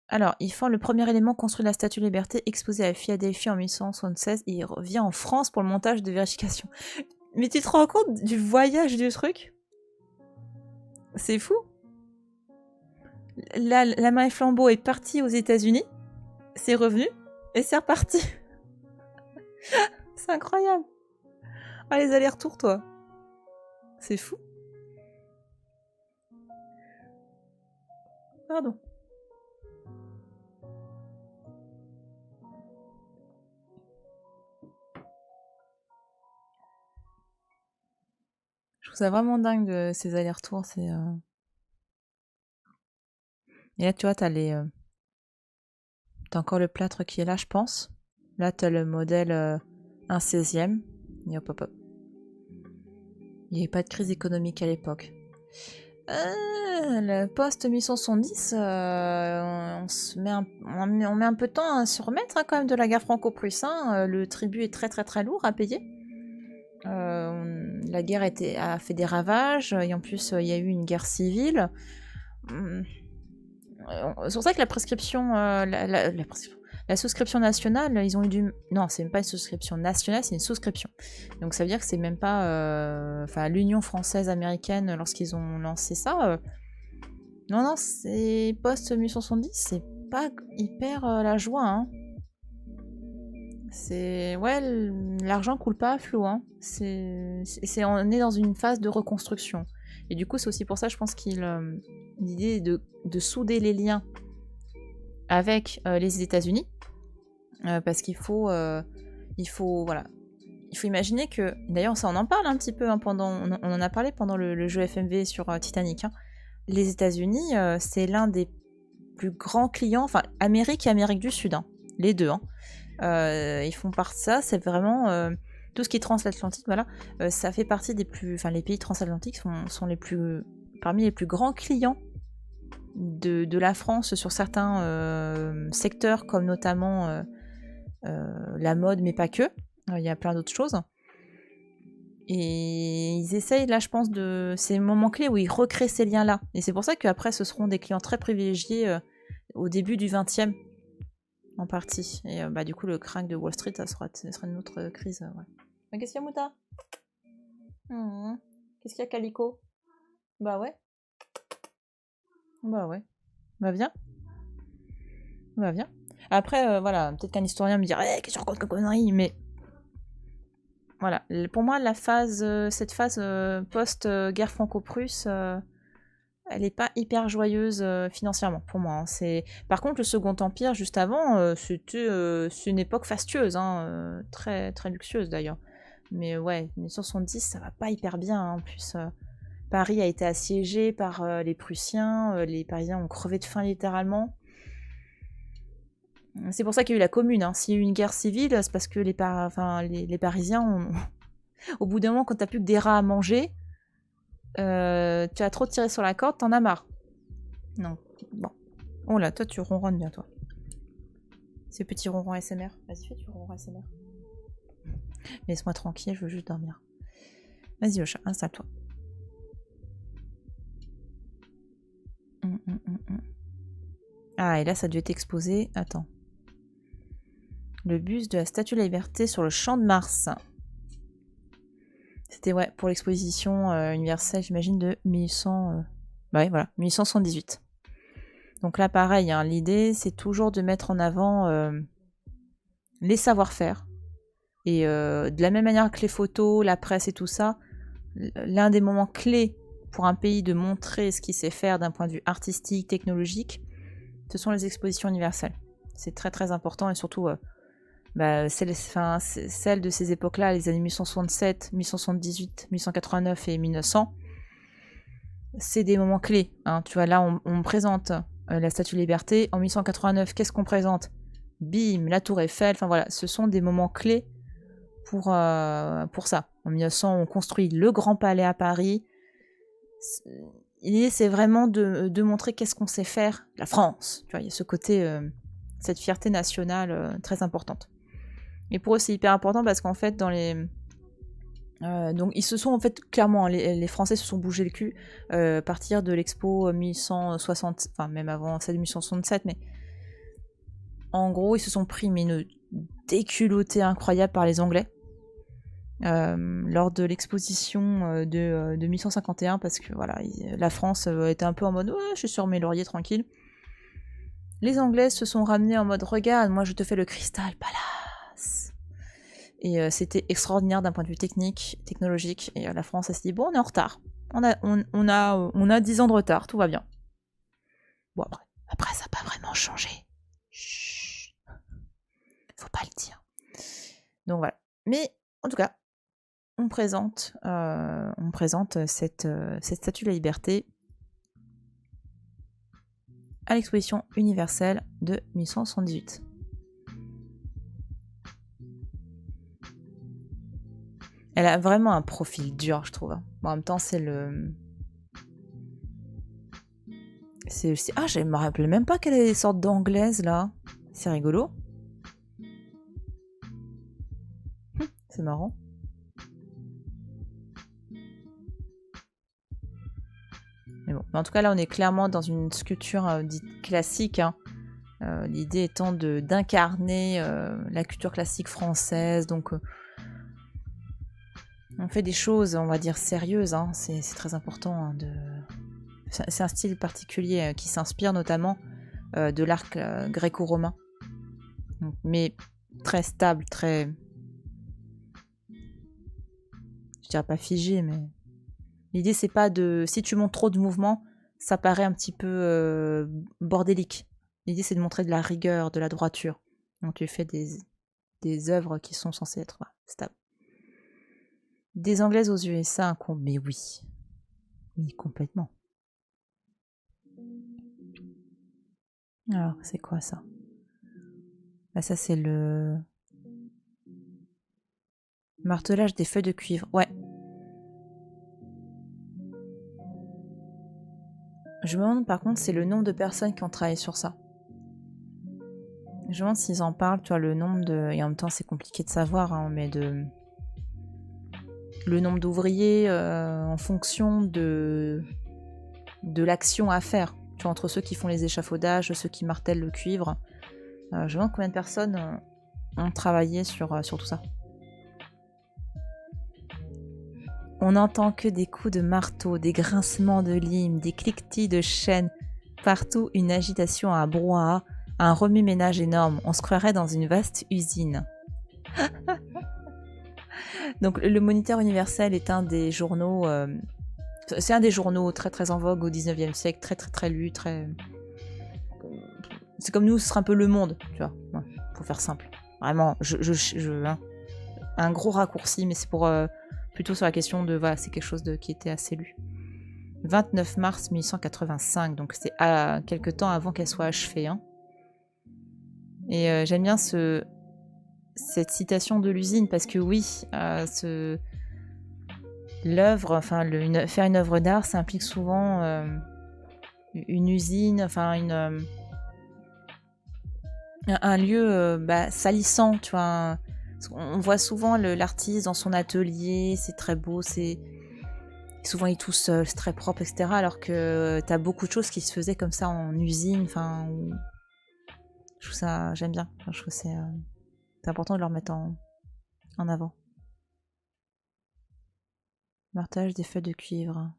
Alors, ils font le premier élément construit de la Statue de Liberté exposée à Philadelphie en 1876 et il revient en France pour le montage de vérification. Mais tu te rends compte du voyage du truc? C'est fou. La main et flambeau est partie aux États-Unis, c'est revenu et c'est reparti. C'est incroyable. Ah, les allers-retours, toi. C'est fou. Pardon. Je trouve ça vraiment dingue de ces allers-retours. Et là, tu vois, t'as encore le plâtre qui est là, je pense. Là, t'as le modèle 1/16e. Et hop, hop, hop. Il n'y avait pas de crise économique à l'époque. Le post-1870, on met un peu de temps à se remettre, hein, quand même, de la guerre franco-prusse. Le tribut est très très très lourd à payer. La guerre a fait des ravages, et en plus il y a eu une guerre civile. C'est pour ça que la prescription, la souscription nationale, ils ont eu du... Non, c'est même pas une souscription nationale, c'est une souscription. Donc ça veut dire que c'est même pas... l'Union française-américaine, lorsqu'ils ont lancé ça... Non, c'est post-1870, c'est pas hyper la joie, hein. C'est... Ouais, l'argent coule pas à flot, hein. On est dans une phase de reconstruction. Et du coup, c'est aussi pour ça, je pense l'idée de souder les liens avec les États-Unis, parce qu'il faut imaginer que, d'ailleurs ça on en parle un petit peu, hein, on en a parlé pendant le jeu FMV sur Titanic, hein. Les États-Unis, c'est l'un des plus grands clients, enfin Amérique et Amérique du Sud, hein, les deux, hein. Ils font partie de ça, c'est vraiment tout ce qui est transatlantique, voilà, ça fait partie des plus, enfin les pays transatlantiques sont parmi les plus grands clients de la France sur certains secteurs, comme notamment la mode, mais pas que. Il y a plein d'autres choses. Et ils essayent, là, je pense, de ces moments clés où ils recréent ces liens-là. Et c'est pour ça qu'après, ce seront des clients très privilégiés au début du 20e, en partie. Et du coup, le crack de Wall Street, ça sera une autre crise. Ouais. Mais qu'est-ce qu'il y a, Mouta? Qu'est-ce qu'il y a, Calico? Bah ouais. Bah ouais. Bah viens. Bah viens. Après, voilà, peut-être qu'un historien me dirait qu'est-ce que tu racontes comme connerie, mais voilà. Pour moi, cette phase post-guerre franco-prusse, elle n'est pas hyper joyeuse financièrement, pour moi, hein. Par contre, le Second Empire, juste avant, c'est une époque fastueuse, hein, très, très luxueuse d'ailleurs. Mais ouais, 1970, ça va pas hyper bien, hein. En plus, Paris a été assiégé par les Prussiens, les Parisiens ont crevé de faim littéralement. C'est pour ça qu'il y a eu la Commune, hein. S'il y a eu une guerre civile, c'est parce que les Parisiens Au bout d'un moment, quand t'as plus que des rats à manger, tu as trop tiré sur la corde, t'en as marre. Non, bon. Oh là, toi tu ronronnes bien, toi. Ces petits ronrons ASMR. Vas-y, fais du ronron ASMR. Laisse-moi tranquille, je veux juste dormir. Vas-y, Ocha, installe-toi. Ah, et là, ça a dû être exposé. Attends. Le buste de la Statue de la Liberté sur le Champ de Mars. C'était, ouais, pour l'exposition universelle, j'imagine, de 1800... Ouais, voilà, 1878. Donc là, pareil, hein, l'idée, c'est toujours de mettre en avant les savoir-faire. Et de la même manière que les photos, la presse et tout ça, l'un des moments clés pour un pays de montrer ce qu'il sait faire d'un point de vue artistique, technologique, ce sont les expositions universelles. C'est très très important et surtout celles de ces époques-là, les années 1867, 1878, 1889 et 1900, c'est des moments clés. Hein. Tu vois, là, on présente la Statue de Liberté. En 1889, qu'est-ce qu'on présente? Bim, la Tour Eiffel. Enfin voilà, ce sont des moments clés pour ça. En 1900, on construit le Grand Palais à Paris. L'idée, c'est vraiment de montrer qu'est-ce qu'on sait faire. La France, tu vois, il y a ce côté, cette fierté nationale très importante. Et pour eux, c'est hyper important parce qu'en fait, dans les... donc, ils se sont, en fait, clairement, les Français se sont bougé le cul à partir de l'expo 1860, enfin, même avant celle de 1867, mais en gros, ils se sont pris une déculottée incroyable par les Anglais. Lors de l'exposition de 1851 parce que voilà, la France était un peu en mode ouais, je suis sur mes lauriers tranquille. Les Anglais se sont ramenés en mode regarde, moi je te fais le Crystal Palace. Et c'était extraordinaire d'un point de vue technique, technologique. Et la France elle s'est dit bon, on est en retard. On a 10 ans de retard, tout va bien. Bon après ça n'a pas vraiment changé. Chut. Faut pas le dire. Donc voilà. Mais en tout cas, on présente cette Statue de la Liberté à l'exposition universelle de 1878. Elle a vraiment un profil dur, je trouve. Bon, en même temps, c'est le... Ah, je me rappelais même pas qu'elle est des sortes d'anglaise, là. C'est rigolo. C'est marrant. Mais bon, en tout cas, là, on est clairement dans une sculpture dite classique. Hein. L'idée étant d'incarner la culture classique française. Donc, on fait des choses, on va dire, sérieuses. Hein. C'est très important. Hein, c'est un style particulier qui s'inspire notamment de l'art gréco-romain. Mais très stable, très... Je dirais pas figé, mais... L'idée, c'est pas de... Si tu montres trop de mouvement, ça paraît un petit peu bordélique. L'idée, c'est de montrer de la rigueur, de la droiture. Donc, tu fais des œuvres qui sont censées être stables. Des Anglaises aux USA, un con... Mais oui. Mais complètement. Alors, c'est quoi ça? Bah, ça, c'est le... martelage des feuilles de cuivre. Ouais. Je me demande par contre, c'est le nombre de personnes qui ont travaillé sur ça. Je me demande s'ils en parlent, tu vois, le nombre de... Et en même temps, c'est compliqué de savoir, hein, mais de... Le nombre d'ouvriers en fonction de l'action à faire. Tu vois, entre ceux qui font les échafaudages, ceux qui martèlent le cuivre. Je me demande combien de personnes ont travaillé sur tout ça. On n'entend que des coups de marteau, des grincements de lime, des cliquetis de chaînes. Partout, une agitation à brouhaha, un remue-ménage énorme. On se croirait dans une vaste usine. Donc, le Moniteur universel est un des journaux... c'est un des journaux très très en vogue au 19e siècle, très très très lu, très... C'est comme nous, ce sera un peu Le Monde, tu vois, ouais, pour faire simple. Vraiment, hein, un gros raccourci, mais c'est pour... plutôt sur la question de... Voilà, c'est quelque chose qui était assez lu. 29 mars 1885, donc c'est quelque temps avant qu'elle soit achevée. Hein. Et j'aime bien cette citation de l'usine, parce que oui, l'œuvre, enfin, faire une œuvre d'art, ça implique souvent une usine, enfin, un lieu salissant, tu vois. On voit souvent l'artiste dans son atelier, c'est très beau, souvent il est tout seul, c'est très propre, etc. Alors que t'as beaucoup de choses qui se faisaient comme ça en usine, enfin, je trouve ça, j'aime bien. Enfin, je trouve que c'est important de le remettre en avant. Martage des feuilles de cuivre.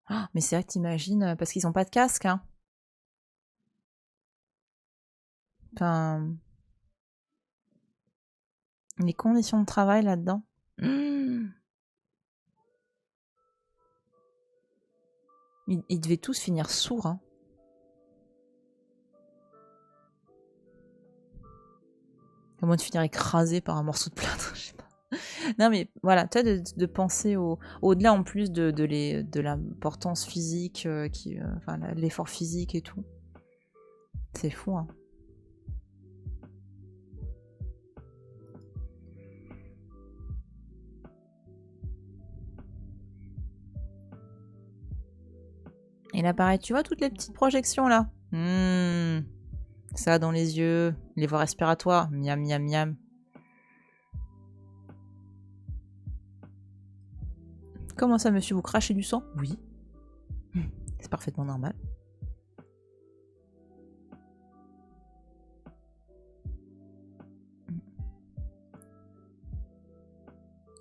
Ah, mais c'est vrai que t'imagines, parce qu'ils ont pas de casque, hein. Enfin, les conditions de travail là-dedans. Ils devaient tous finir sourds, hein. À moins de finir écrasé par un morceau de plâtre, je sais pas. Non mais voilà, tu vois, de penser au-delà en plus de l'importance physique, enfin l'effort physique et tout. C'est fou, hein. Et là pareil, tu vois toutes les petites projections là. Ça dans les yeux, les voies respiratoires, miam miam miam. Comment ça, monsieur, vous crachez du sang? Oui. C'est parfaitement normal.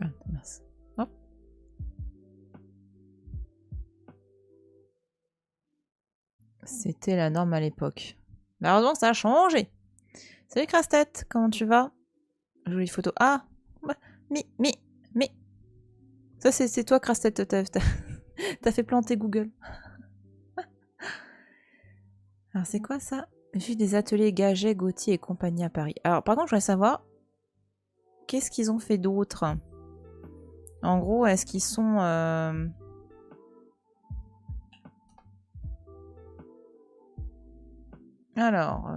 Ah, mince. Hop. C'était la norme à l'époque. Mais heureusement que ça a changé. Salut Crasse-Tête, comment tu vas? Jolie photo. Ah, mais. Ça, c'est toi, Crasse-Tête, t'as fait planter Google. Alors, c'est quoi ça? J'ai des ateliers Gaget, Gauthier et compagnie à Paris. Alors, par contre, je voudrais savoir, qu'est-ce qu'ils ont fait d'autre? En gros, est-ce qu'ils sont... Alors,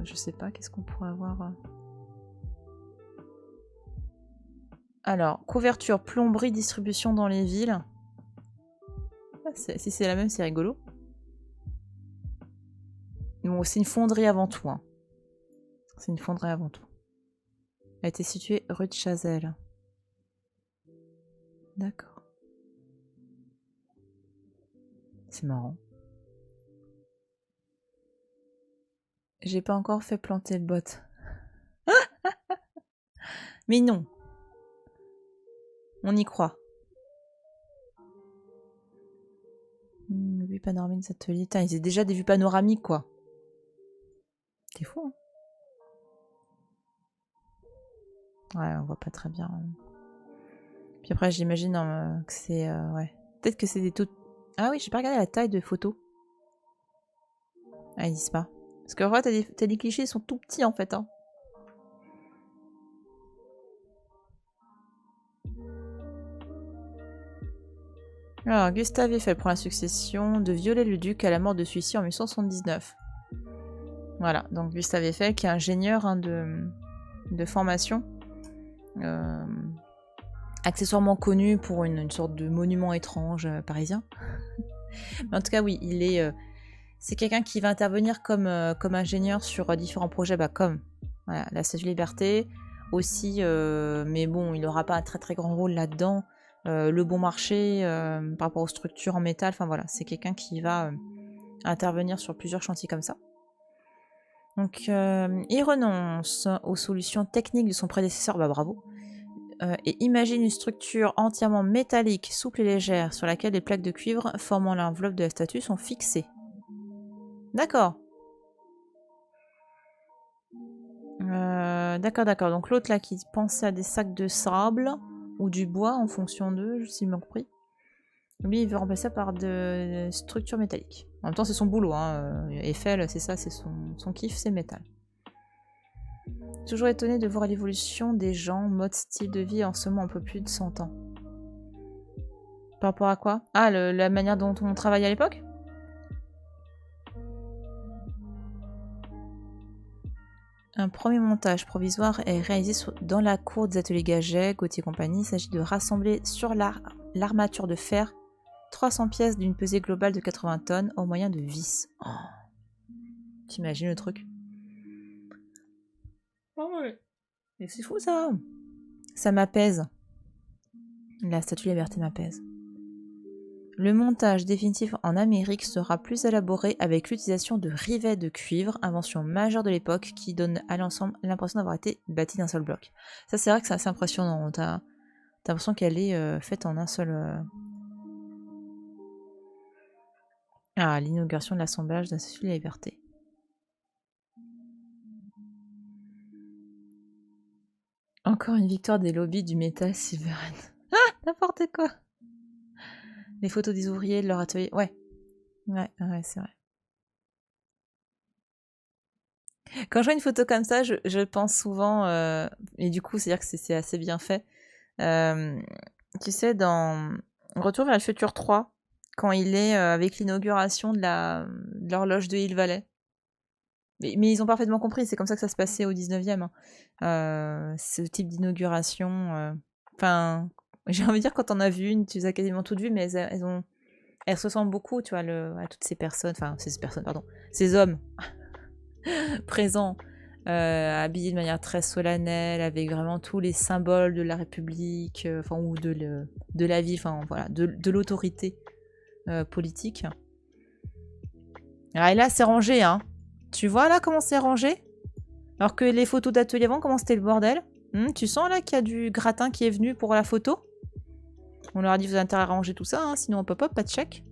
je sais pas, qu'est-ce qu'on pourrait avoir? Alors, couverture, plomberie, distribution dans les villes. Ah, si c'est la même, c'est rigolo. Bon, c'est une fonderie avant tout. Hein. C'est une fonderie avant tout. Elle a été située rue de Chazelles. D'accord. C'est marrant. J'ai pas encore fait planter le bot. Mais non. On y croit. Vue panoramique des ateliers. Putain, ils ont déjà des vues panoramiques, quoi. C'est fou, hein. Ouais, on voit pas très bien. Puis après, j'imagine que c'est... ouais. Peut-être que c'est des tout... Ah oui, j'ai pas regardé la taille de photos. Ah, ils disent pas. Parce que en vrai, t'as des clichés, ils sont tout petits, en fait. Hein. Alors, Gustave Eiffel prend la succession de Viollet-le-Duc à la mort de celui-ci en 1879. Voilà, donc Gustave Eiffel, qui est ingénieur hein, de formation, accessoirement connu pour une sorte de monument étrange parisien. Mais en tout cas, oui, c'est quelqu'un qui va intervenir comme ingénieur sur différents projets, comme voilà, la Statue de Liberté aussi, mais bon, il n'aura pas un très très grand rôle là-dedans. Le bon marché par rapport aux structures en métal, enfin voilà, c'est quelqu'un qui va intervenir sur plusieurs chantiers comme ça. Donc, il renonce aux solutions techniques de son prédécesseur, bravo, et imagine une structure entièrement métallique, souple et légère, sur laquelle les plaques de cuivre formant l'enveloppe de la statue sont fixées. D'accord. D'accord. Donc l'autre là qui pensait à des sacs de sable ou du bois en fonction d'eux, si j'ai bien compris. Lui, il veut remplacer ça par de structures métalliques. En même temps, c'est son boulot. Hein. Eiffel, c'est ça, c'est son kiff, c'est métal. Toujours étonné de voir l'évolution des gens, mode, style de vie en seulement un peu plus de 100 ans. Par rapport à quoi? Ah, la manière dont on travaillait à l'époque? Un premier montage provisoire est réalisé dans la cour des ateliers Gaget, Gauthier Compagnie. Il s'agit de rassembler sur l'armature de fer 300 pièces d'une pesée globale de 80 tonnes au moyen de vis. Oh. T'imagines le truc? Oh ouais. Mais c'est fou ça. Ça m'apaise. La Statue de la Liberté m'apaise. Le montage définitif en Amérique sera plus élaboré avec l'utilisation de rivets de cuivre, invention majeure de l'époque qui donne à l'ensemble l'impression d'avoir été bâti d'un seul bloc. Ça c'est vrai que c'est assez impressionnant. T'as l'impression qu'elle est faite en un seul... Ah, l'inauguration de l'assemblage de la Statue de la Liberté. Encore une victoire des lobbies du métal Silverhand. Ah, n'importe quoi. Les photos des ouvriers de leur atelier. Ouais, c'est vrai. Quand je vois une photo comme ça, je pense souvent, et du coup, c'est-à-dire que c'est assez bien fait. Tu sais, dans Retour vers le futur 3, quand il est avec l'inauguration de l'horloge de Hill Valley. Mais ils ont parfaitement compris, c'est comme ça que ça se passait au 19e. Hein. Ce type d'inauguration. Enfin, j'ai envie de dire, quand on a vu une, tu les as quasiment toutes vues, mais elles se ressemblent beaucoup, tu vois, à toutes ces personnes, pardon, ces hommes présents, habillés de manière très solennelle, avec vraiment tous les symboles de la République, ou de la vie, voilà, de l'autorité politique. Ah, et là, c'est rangé, hein. Tu vois là comment c'est rangé? Alors que les photos d'atelier avant, comment c'était le bordel? Tu sens là qu'il y a du gratin qui est venu pour la photo? On leur a dit vous avez intérêt à ranger tout ça, hein, sinon on pop-up, pas de chèque.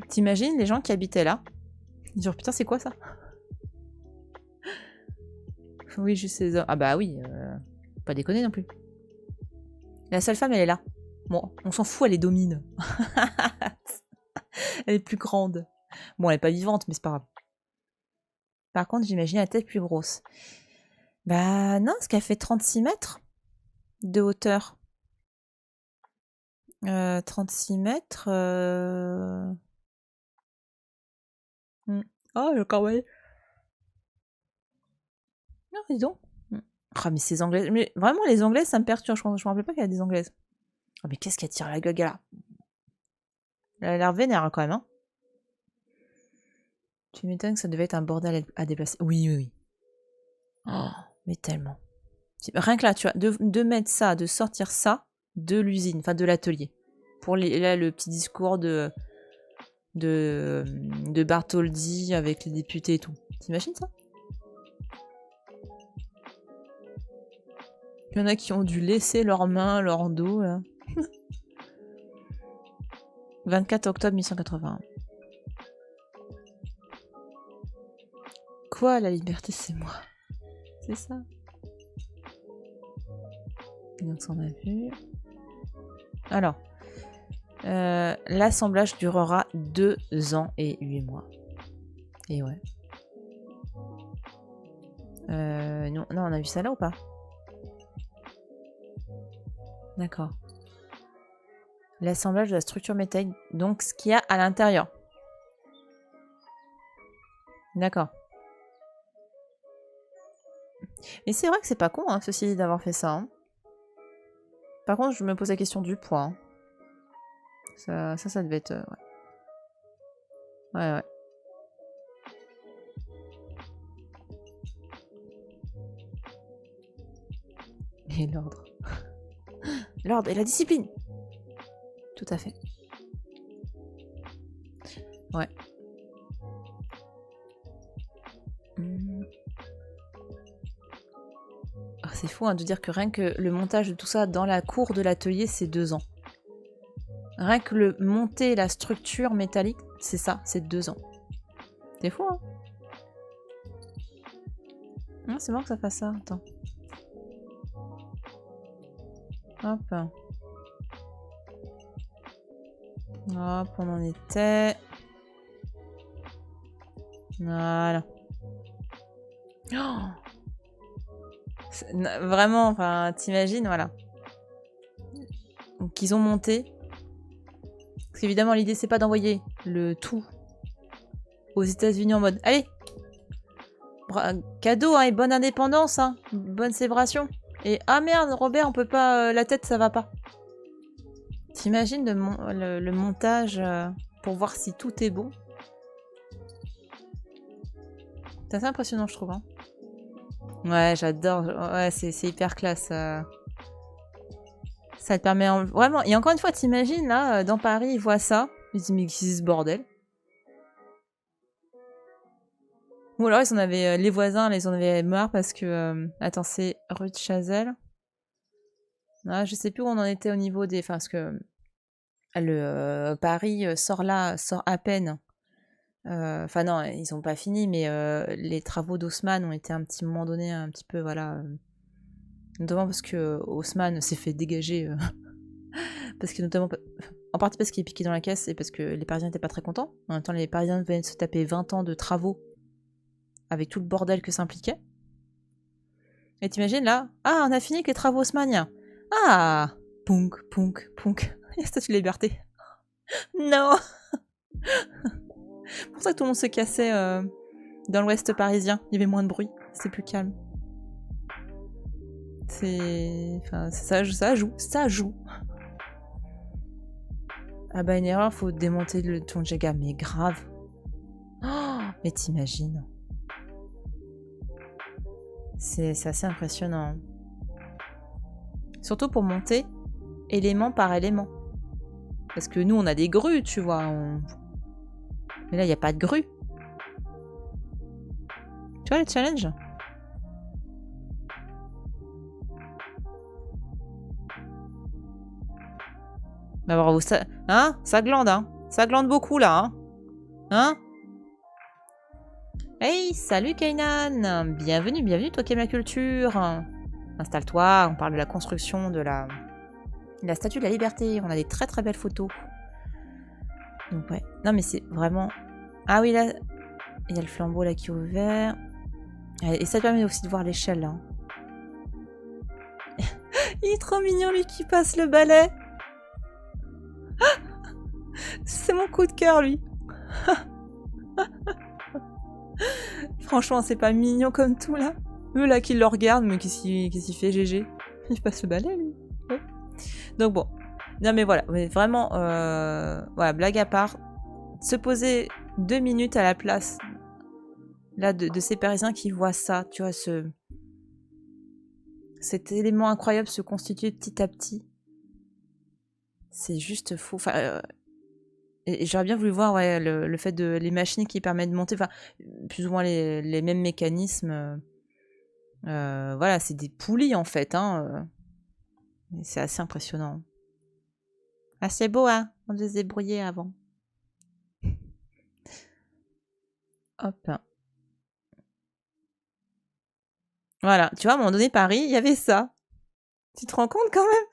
T'imagines les gens qui habitaient là? Ils disent putain c'est quoi ça? Oui, juste ces hommes. Ah bah oui, pas déconner non plus. La seule femme elle est là. Bon, on s'en fout, elle les domine. Elle est plus grande. Bon, elle est pas vivante, mais c'est pas grave. Par contre, j'imagine la tête plus grosse. Bah non, parce qu'elle fait 36 mètres de hauteur. 36 mètres... Oh, le corbeil. Non, dis donc. Ah, mais ces Anglaises... Mais vraiment, les Anglaises, ça me perturbe. Je me rappelais pas qu'il y a des Anglaises. Oh, mais qu'est-ce qu'elle tire la gueule, là? Elle a l'air vénère, quand même, hein. Tu m'étonnes que ça devait être un bordel à déplacer. Oui. Oh, mais tellement. Rien que là, tu vois, de mettre ça, de sortir ça de l'usine, enfin de l'atelier. Pour là, le petit discours de Bartholdi avec les députés et tout. T'imagines ça? Il y en a qui ont dû laisser leurs mains, leur dos, là. 24 octobre 1880. Quoi, la liberté, c'est moi? C'est ça. Donc, ça, on a vu. Alors, l'assemblage durera 2 ans et 8 mois. Et ouais. Non, on a vu ça là ou pas? D'accord. L'assemblage de la structure métallique, donc ce qu'il y a à l'intérieur. D'accord. Mais c'est vrai que c'est pas con, hein, ceci d'avoir fait ça. Hein. Par contre, je me pose la question du poids. Hein. Ça devait être... Ouais. Et l'ordre. L'ordre et la discipline. Tout à fait. Ouais. Oh, c'est fou hein, de dire que rien que le montage de tout ça dans la cour de l'atelier, c'est 2 ans. Rien que le monter la structure métallique, c'est ça, c'est 2 ans. C'est fou, hein? Ah, c'est marrant que ça fasse ça. Attends. Hop. Hop, on en était. Voilà. Oh, vraiment, enfin, t'imagines, voilà. Donc, ils ont monté. Parce qu'évidemment, l'idée, c'est pas d'envoyer le tout aux États-Unis en mode allez, cadeau hein, et bonne indépendance, hein, bonne célébration. Et ah merde, Robert, on peut pas, la tête ça va pas. T'imagines le montage pour voir si tout est bon. C'est assez impressionnant, je trouve. Hein. Ouais, j'adore. Ouais, c'est hyper classe. Ça te permet vraiment. Et encore une fois, t'imagines là, dans Paris, ils voient ça. Ils se disent, mais qu'est-ce que c'est ce bordel? Ou alors, ils en avaient, les voisins, ils en avaient marre parce que. Attends, c'est rue de Chazelle. Ah, je sais plus où on en était au niveau des. Enfin, parce que. Paris sort là, sort à peine. Enfin, non, ils ont pas fini, mais les travaux d'Haussmann ont été un petit moment donné, un petit peu, voilà. Notamment parce que Haussmann s'est fait dégager. Parce que notamment. En partie parce qu'il est piqué dans la caisse et parce que les Parisiens n'étaient pas très contents. En même temps, les Parisiens venaient de se taper 20 ans de travaux avec tout le bordel que ça impliquait. Et t'imagines là, ah, on a fini avec les travaux haussmanniens. Ah, punk, punk, punk. Il y a statue de liberté. Non. C'est pour ça que tout le monde se cassait dans l'ouest parisien. Il y avait moins de bruit, c'était plus calme. C'est... Enfin, ça joue. Ah bah une erreur, faut démonter le ton Jega, mais grave. Oh, mais t'imagines. C'est assez impressionnant. Surtout pour monter élément par élément. Parce que nous, on a des grues, tu vois. Mais là, il n'y a pas de grue. Tu vois les challenges? Bah bravo, ça... Hein? Ça glande, hein? Ça glande beaucoup, là, hein? Hein? Hey, salut Kainan! Bienvenue, toi qui aimes la culture. Installe-toi, on parle de la construction de la Statue de la Liberté. On a des très très belles photos. Donc ouais. Non mais c'est vraiment... Ah oui, là, il y a le flambeau là qui est ouvert. Et ça te permet aussi de voir l'échelle, là. Il est trop mignon, lui, qui passe le balai. C'est mon coup de cœur, lui. Franchement, c'est pas mignon comme tout, là. Eux, là, qui le regardent, mais qu'est-ce qu'il fait, GG? Il passe le balai, lui. Ouais. Donc bon. Non, mais voilà. Vraiment, voilà, blague à part. Se poser 2 minutes à la place, là, de ces Parisiens qui voient ça, tu vois, cet élément incroyable se constituer petit à petit. C'est juste fou. Enfin, et j'aurais bien voulu voir ouais, le fait de les machines qui permettent de monter, enfin, plus ou moins les mêmes mécanismes. Voilà, c'est des poulies en fait. Hein, c'est assez impressionnant. Ah, c'est beau, hein? On devait se débrouiller avant. Hop. Voilà, tu vois, à un moment donné, Paris, il y avait ça. Tu te rends compte quand même?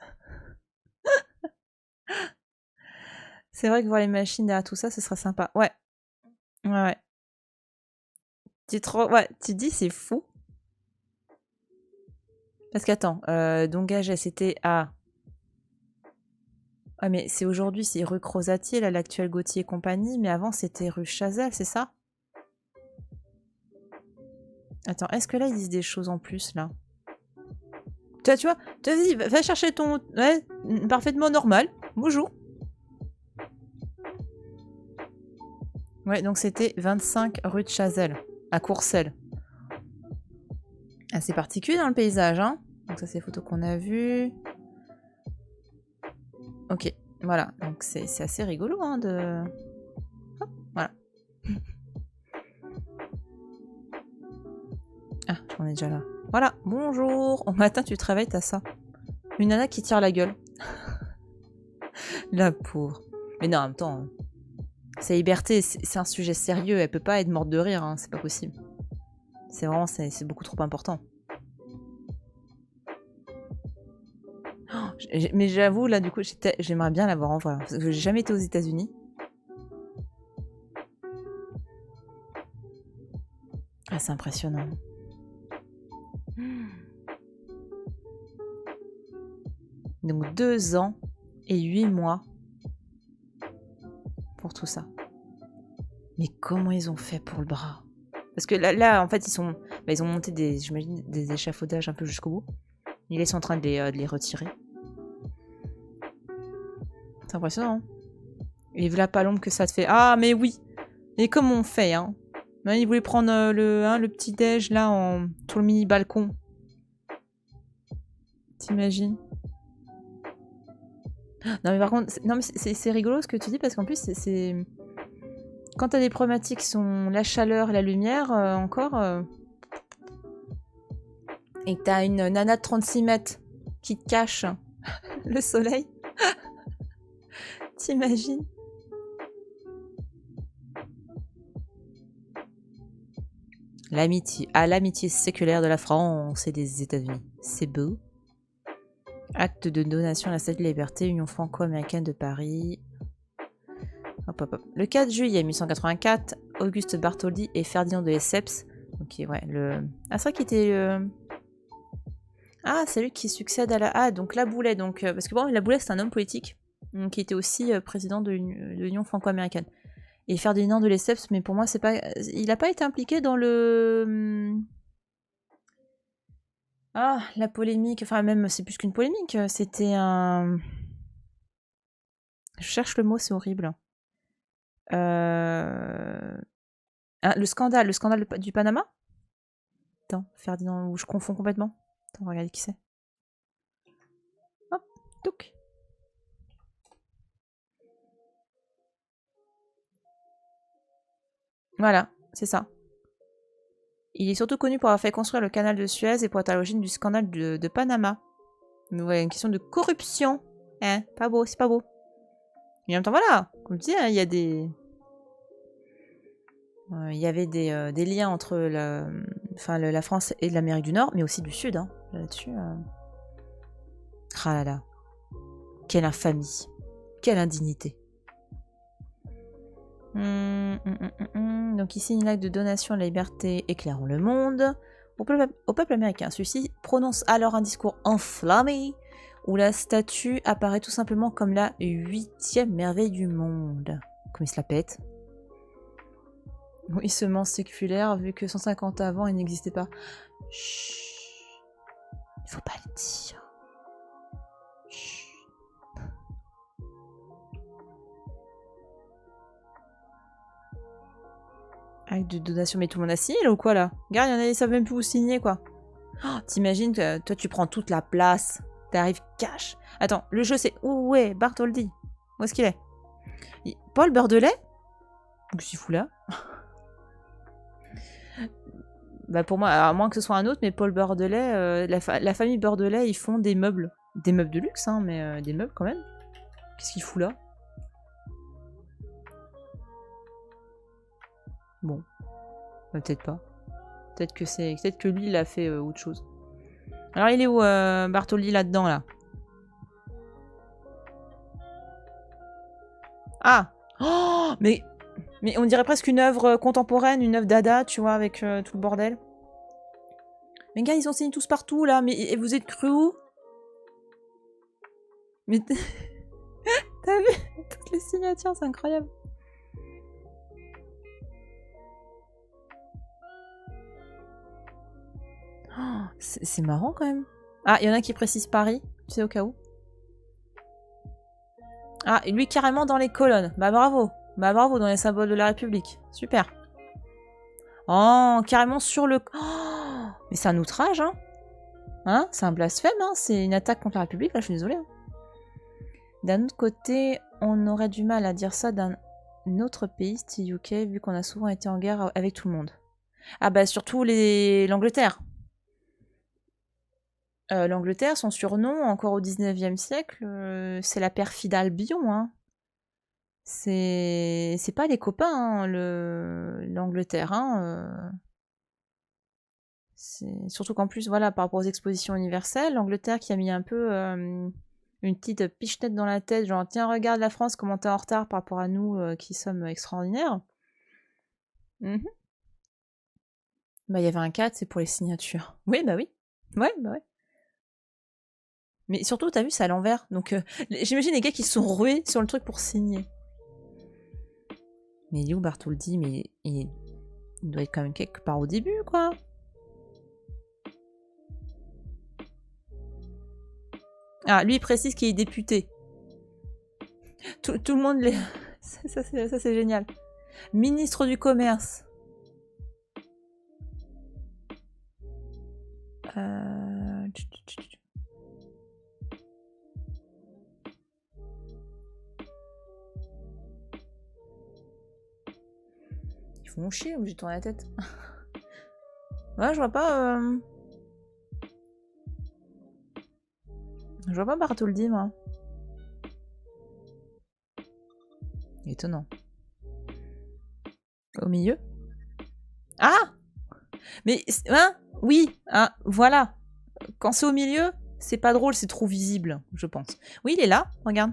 C'est vrai que voir les machines derrière tout ça, ce sera sympa. Ouais. Ouais. Ouais, tu dis c'est fou. Parce qu'attends, donc Gaget, c'était à... Ah mais c'est aujourd'hui, c'est rue Crozatier, là, l'actuel Gauthier et compagnie, mais avant c'était rue Chazelle, c'est ça? Attends, est-ce que là ils disent des choses en plus, là? Tu vois, vas-y, va chercher ton... Ouais, parfaitement normal. Bonjour. Ouais, donc c'était 25 rue de Chazelle, à Courcelles. Assez particulier dans le paysage, hein? Donc ça, c'est les photos qu'on a vues. Ok, voilà. Donc c'est assez rigolo, hein, de... Hop, voilà. Ah, j'en ai déjà là. Voilà, bonjour. Au matin, tu te réveilles, t'as ça. Une nana qui tire la gueule. La pauvre. Mais non, en même temps, sa liberté, c'est un sujet sérieux. Elle peut pas être morte de rire, hein, c'est pas possible. C'est vraiment, c'est beaucoup trop important. Oh, mais j'avoue, là, du coup, j'aimerais bien l'avoir en vrai. Parce que j'ai jamais été aux États-Unis. Ah, c'est impressionnant. Donc 2 ans et 8 mois pour tout ça. Mais comment ils ont fait pour le bras? Parce que là en fait, ils ont monté j'imagine, des échafaudages un peu jusqu'au bout. Ils sont en train de les retirer. C'est impressionnant, hein. Et voilà pas l'ombre que ça te fait. Ah, mais oui! Et comment on fait, hein? Il voulait prendre le petit déj, là, sur le mini-balcon. T'imagines? Non, mais par contre, c'est rigolo ce que tu dis, parce qu'en plus, c'est... Quand t'as des problématiques qui sont la chaleur et la lumière, et que t'as une nana de 36 mètres qui te cache le soleil, t'imagines? L'amitié séculaire de la France et des États-Unis. C'est beau. Acte de donation à la Statue de la Liberté, Union franco-américaine de Paris. Hop, hop, hop. Le 4 juillet 1884, Auguste Bartholdi et Ferdinand de Lesseps. Ok, ouais, Ah, c'est vrai qu'il était... Ah, c'est lui qui succède à la... Ah, donc Laboulaye, donc... Parce que bon, Laboulaye, c'est un homme politique, donc, qui était aussi président de l'Union franco-américaine. Et Ferdinand de Lesseps, mais pour moi, c'est pas... Il n'a pas été impliqué dans le... Ah, la polémique, enfin même, c'est plus qu'une polémique, c'était un... Je cherche le mot, c'est horrible. Le scandale du Panama? Attends, Ferdinand, ou je confonds complètement. Attends, regardez qui c'est. Hop, touc. Voilà, c'est ça. Il est surtout connu pour avoir fait construire le canal de Suez et pour être à l'origine du scandale de Panama. Mais ouais, une question de corruption. Hein, pas beau, c'est pas beau. Mais en même temps, voilà, comme tu dis, hein, il y a des... Il y avait des liens entre la France et l'Amérique du Nord, mais aussi du Sud, hein, là-dessus. Ah là là. Quelle infamie. Quelle indignité. Donc ici, une acte de donation à la liberté éclairant le monde. Au peuple américain, celui-ci prononce alors un discours enflammé où la statue apparaît tout simplement comme la 8e merveille du monde. Comme il se la pète. Oui, semence séculaire, vu que 150 ans avant, il n'existait pas. Chut. Il faut pas le dire. Chut. Acte de donation, mais tout le monde a signé là ou quoi là? Regarde, il y en a, ils savent même plus où signer quoi. Oh, t'imagines que toi tu prends toute la place. T'arrives cash. Attends, le jeu c'est où est Bartholdi? Où est-ce qu'il est? Paul Beurdelais? Qu'est-ce qu'il fout là? Bah pour moi, à moins que ce soit un autre, mais Paul Beurdelais, la famille Beurdelais, ils font des meubles. Des meubles de luxe, hein, mais des meubles quand même. Qu'est-ce qu'il fout là? Bon. Bah, peut-être pas. Peut-être que lui, il a fait autre chose. Alors il est où Bartholdi là-dedans, là? Ah! Oh, mais on dirait presque une œuvre contemporaine, une œuvre dada, tu vois, avec tout le bordel. Mais gars, ils ont signé tous partout, là. Mais et vous êtes cru où? Mais t'as vu toutes les signatures, c'est incroyable. Oh, c'est marrant quand même. Ah, il y en a qui précisent Paris, tu sais, au cas où. Ah, et lui carrément dans les colonnes. Bah bravo. Bah bravo, dans les symboles de la République. Super. Oh, carrément sur le... Oh, mais c'est un outrage, hein. Hein? C'est un blasphème, hein. C'est une attaque contre la République, là, je suis désolée. Hein. D'un autre côté, on aurait du mal à dire ça d'un autre pays, style UK, vu qu'on a souvent été en guerre avec tout le monde. Ah bah surtout l'Angleterre. L'Angleterre, son surnom, encore au 19e siècle, c'est la perfide Albion. Hein. C'est pas les copains, hein, l'Angleterre. Hein, surtout qu'en plus, voilà, par rapport aux expositions universelles, l'Angleterre qui a mis un peu une petite pichenette dans la tête, genre tiens, regarde la France, comment t'es en retard par rapport à nous qui sommes extraordinaires. Bah, il y avait un 4, c'est pour les signatures. Oui, bah oui. Ouais, bah ouais. Mais surtout, t'as vu, c'est à l'envers. Donc, j'imagine les gars qui se sont rués sur le truc pour signer. Mais il est où Bartholdi? Mais il doit être quand même quelque part au début, quoi. Ah, lui, il précise qu'il est député. Tout le monde l'est. Ça, c'est génial. Ministre du Commerce. Ils font chier ou j'ai tourné la tête. Ouais, je vois pas... Je vois pas Bartholdi, moi. Étonnant. Au milieu? Ah! Mais, hein? Oui, hein, voilà. Quand c'est au milieu, c'est pas drôle, c'est trop visible, je pense. Oui, il est là, regarde.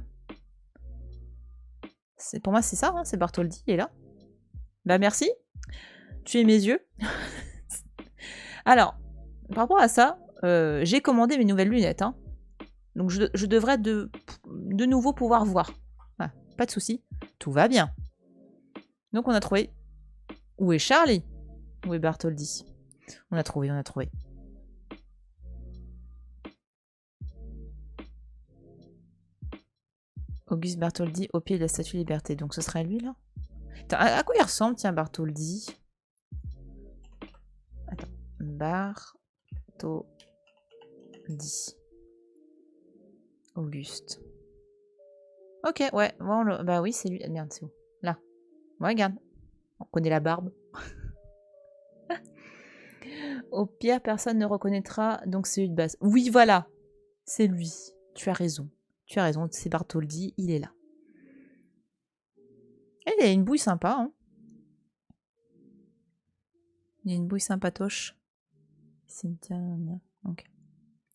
Pour moi, c'est ça, hein, c'est Bartholdi, il est là. Bah merci, tu es mes yeux. Alors, par rapport à ça, j'ai commandé mes nouvelles lunettes, hein. Donc je devrais de nouveau pouvoir voir. Voilà, pas de souci, tout va bien. Donc on a trouvé. Où est Charlie? Où est Bartholdi? On a trouvé, on a trouvé. Auguste Bartholdi au pied de la Statue Liberté. Donc ce serait lui là? Attends, à quoi il ressemble, tiens, Bartholdi? Attends. Bartholdi. Auguste. Ok, ouais. Bon, bah oui, c'est lui. Merde, c'est où? Là. Ouais, regarde. On connaît la barbe. Au pire, personne ne reconnaîtra, donc c'est lui de base. Oui, voilà. C'est lui. Tu as raison. Tu as raison, c'est Bartholdi, il est là. Il a une bouille sympa, hein. Il y a une bouille sympatoche. Cynthia, ok.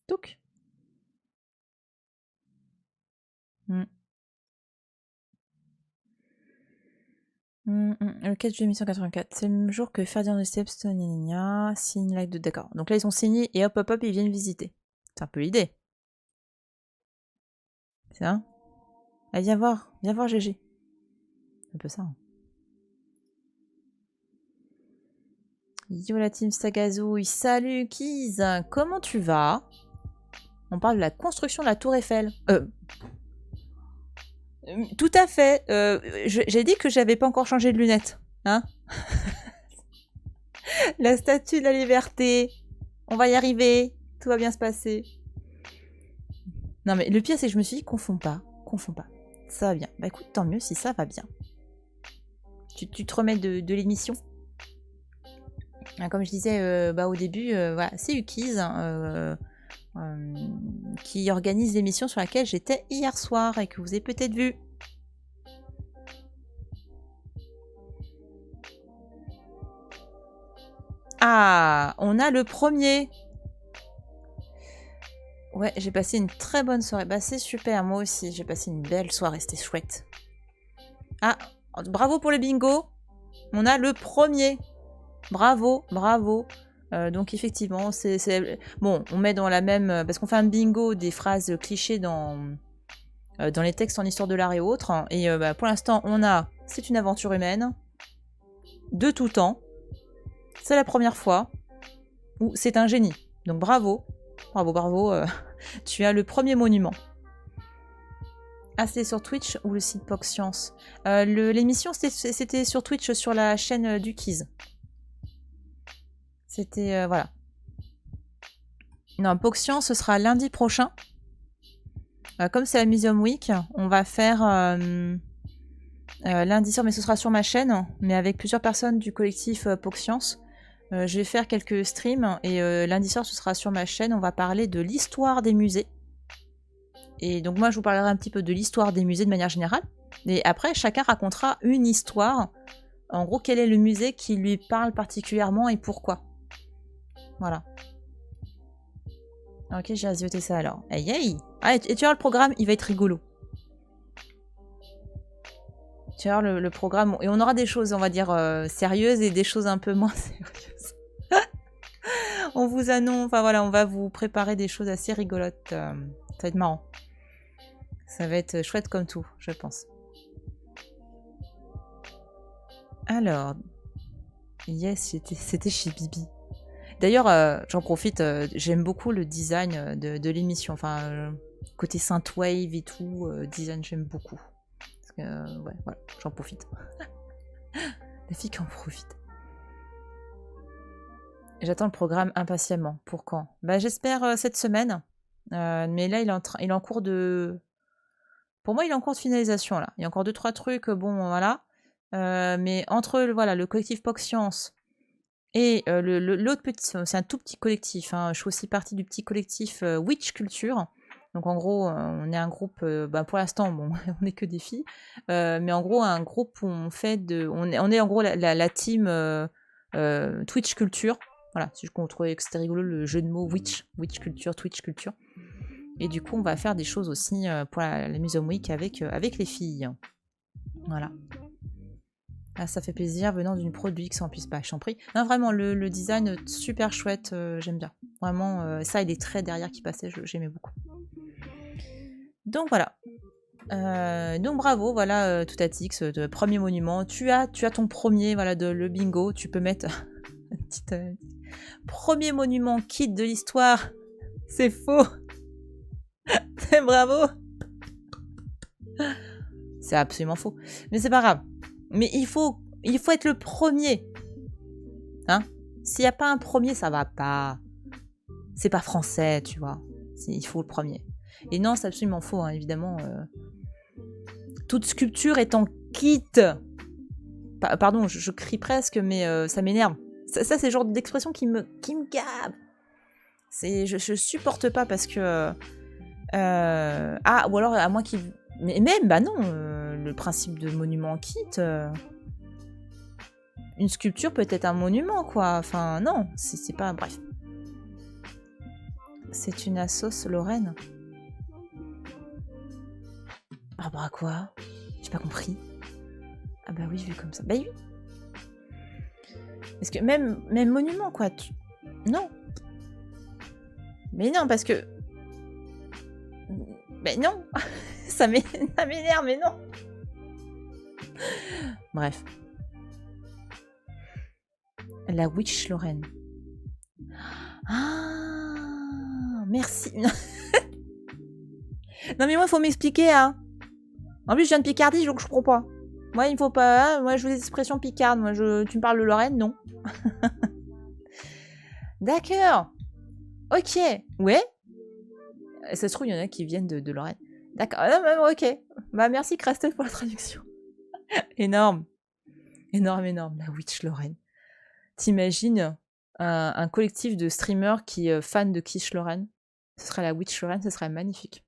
Touc. Le 4 juillet 1984, c'est le même jour que Ferdinand de Stepstone signe l'acte de... D'accord. Donc là, ils ont signé et hop, hop, hop, ils viennent visiter. C'est un peu l'idée. C'est ça? Allez, viens voir GG. C'est un peu ça. Hein. Yo la team Sagazouille, salut Kiz, comment tu vas? On parle de la construction de la tour Eiffel. Tout à fait. J'ai dit que j'avais pas encore changé de lunettes. Hein? La statue de la liberté. On va y arriver. Tout va bien se passer. Non mais le pire c'est que je me suis dit confonds pas. Ça va bien. Bah écoute, tant mieux si ça va bien. Tu te remets de l'émission. Comme je disais au début, voilà, c'est Ukiz qui organise l'émission sur laquelle j'étais hier soir et que vous avez peut-être vu. Ah, on a le premier. Ouais, j'ai passé une très bonne soirée. Bah c'est super, moi aussi, j'ai passé une belle soirée, c'était chouette. Ah, bravo pour le bingo. On a le premier. Bravo. Donc effectivement, c'est... Bon, on met dans la même... Parce qu'on fait un bingo des phrases clichés dans les textes en histoire de l'art et autres. Et pour l'instant, on a « C'est une aventure humaine »,« De tout temps »,« C'est la première fois » ou « C'est un génie ». Donc bravo. Tu as le premier monument. Ah, c'était sur Twitch ou le site POC Science? L'émission, c'était sur Twitch, sur la chaîne du Kiz. C'était... voilà. Non, POC Science, ce sera lundi prochain. Comme c'est la Museum Week, on va faire lundi soir, mais ce sera sur ma chaîne, mais avec plusieurs personnes du collectif POC Science. Je vais faire quelques streams, et lundi soir, ce sera sur ma chaîne. On va parler de l'histoire des musées. Et donc moi, je vous parlerai un petit peu de l'histoire des musées de manière générale. Et après, chacun racontera une histoire. En gros, quel est le musée qui lui parle particulièrement et pourquoi. Voilà. Ok, j'ai azioté ça alors. Aïe aïe. Ah, et tu vois le programme, il va être rigolo. Tu vois le programme, et on aura des choses, on va dire, sérieuses et des choses un peu moins sérieuses. On vous annonce, enfin voilà, on va vous préparer des choses assez rigolotes. Ça va être marrant. Ça va être chouette comme tout, je pense. Alors, yes, c'était chez Bibi. D'ailleurs, j'en profite, j'aime beaucoup le design de l'émission. Enfin, côté synthwave et tout, design, j'aime beaucoup. Parce que, ouais, voilà, j'en profite. La fille qui en profite. J'attends le programme impatiemment. Pour quand? Bah, j'espère cette semaine. Mais là, il est en cours de... Pour moi, il est en cours de finalisation, là. Il y a encore 2-3 trucs, bon, voilà. Mais entre voilà, le collectif POC Science et l'autre petit... C'est un tout petit collectif. Hein. Je suis aussi partie du petit collectif Witch Culture. Donc en gros, on est un groupe... bah, pour l'instant, bon, on n'est que des filles. Mais en gros, un groupe où on fait de... On est en gros la team Twitch Culture. Voilà, si je trouvais que c'était rigolo le jeu de mots Witch Culture, Twitch Culture. Et du coup, on va faire des choses aussi pour la Museum Week avec les filles. Voilà. Ah, ça fait plaisir venant d'une produit que ça en puisse pas, je t'en prie. Non, vraiment, le design super chouette, j'aime bien. Vraiment, ça et les traits derrière qui passaient, j'aimais beaucoup. Donc voilà. Donc bravo, voilà, Toutatix, premier monument. Tu as ton premier, voilà, le bingo. Tu peux mettre un petit premier monument kit de l'histoire. C'est faux. Bravo. C'est absolument faux. Mais c'est pas grave. Mais il faut être le premier. Hein? S'il n'y a pas un premier, ça va pas. C'est pas français, tu vois. Il faut le premier. Et non, c'est absolument faux, hein, évidemment. Toute sculpture est en kit. Pardon, je crie presque, mais ça m'énerve. Ça c'est le genre d'expression qui me gave. Je supporte pas parce que... ah, ou alors à moins qu'il... Mais même, bah non, le principe de monument en kit... Une sculpture peut être un monument, quoi. Enfin, non, c'est pas... Bref. C'est une assos Lorraine. Ah bah quoi? J'ai pas compris. Ah bah oui, vu comme ça. Bah oui. Parce que même monument, quoi. Non. Mais non, parce que... Mais non. Ça m'énerve, mais non. Bref. La Witch Lorraine. Ah, merci. Non mais moi, il faut m'expliquer, hein. En plus, je viens de Picardie, donc je comprends pas. Moi, il me faut pas... Moi, je veux des expressions picardes. Moi, tu me parles de Lorraine, non. D'accord. Ok. Ouais. Ça se trouve, il y en a qui viennent de Lorraine. D'accord. Ok. Bah, merci, Crastel, pour la traduction. Énorme. Énorme. La Witch Lorraine. T'imagines un collectif de streamers qui fan de Quiche Lorraine? Ce serait la Witch Lorraine, ce serait magnifique.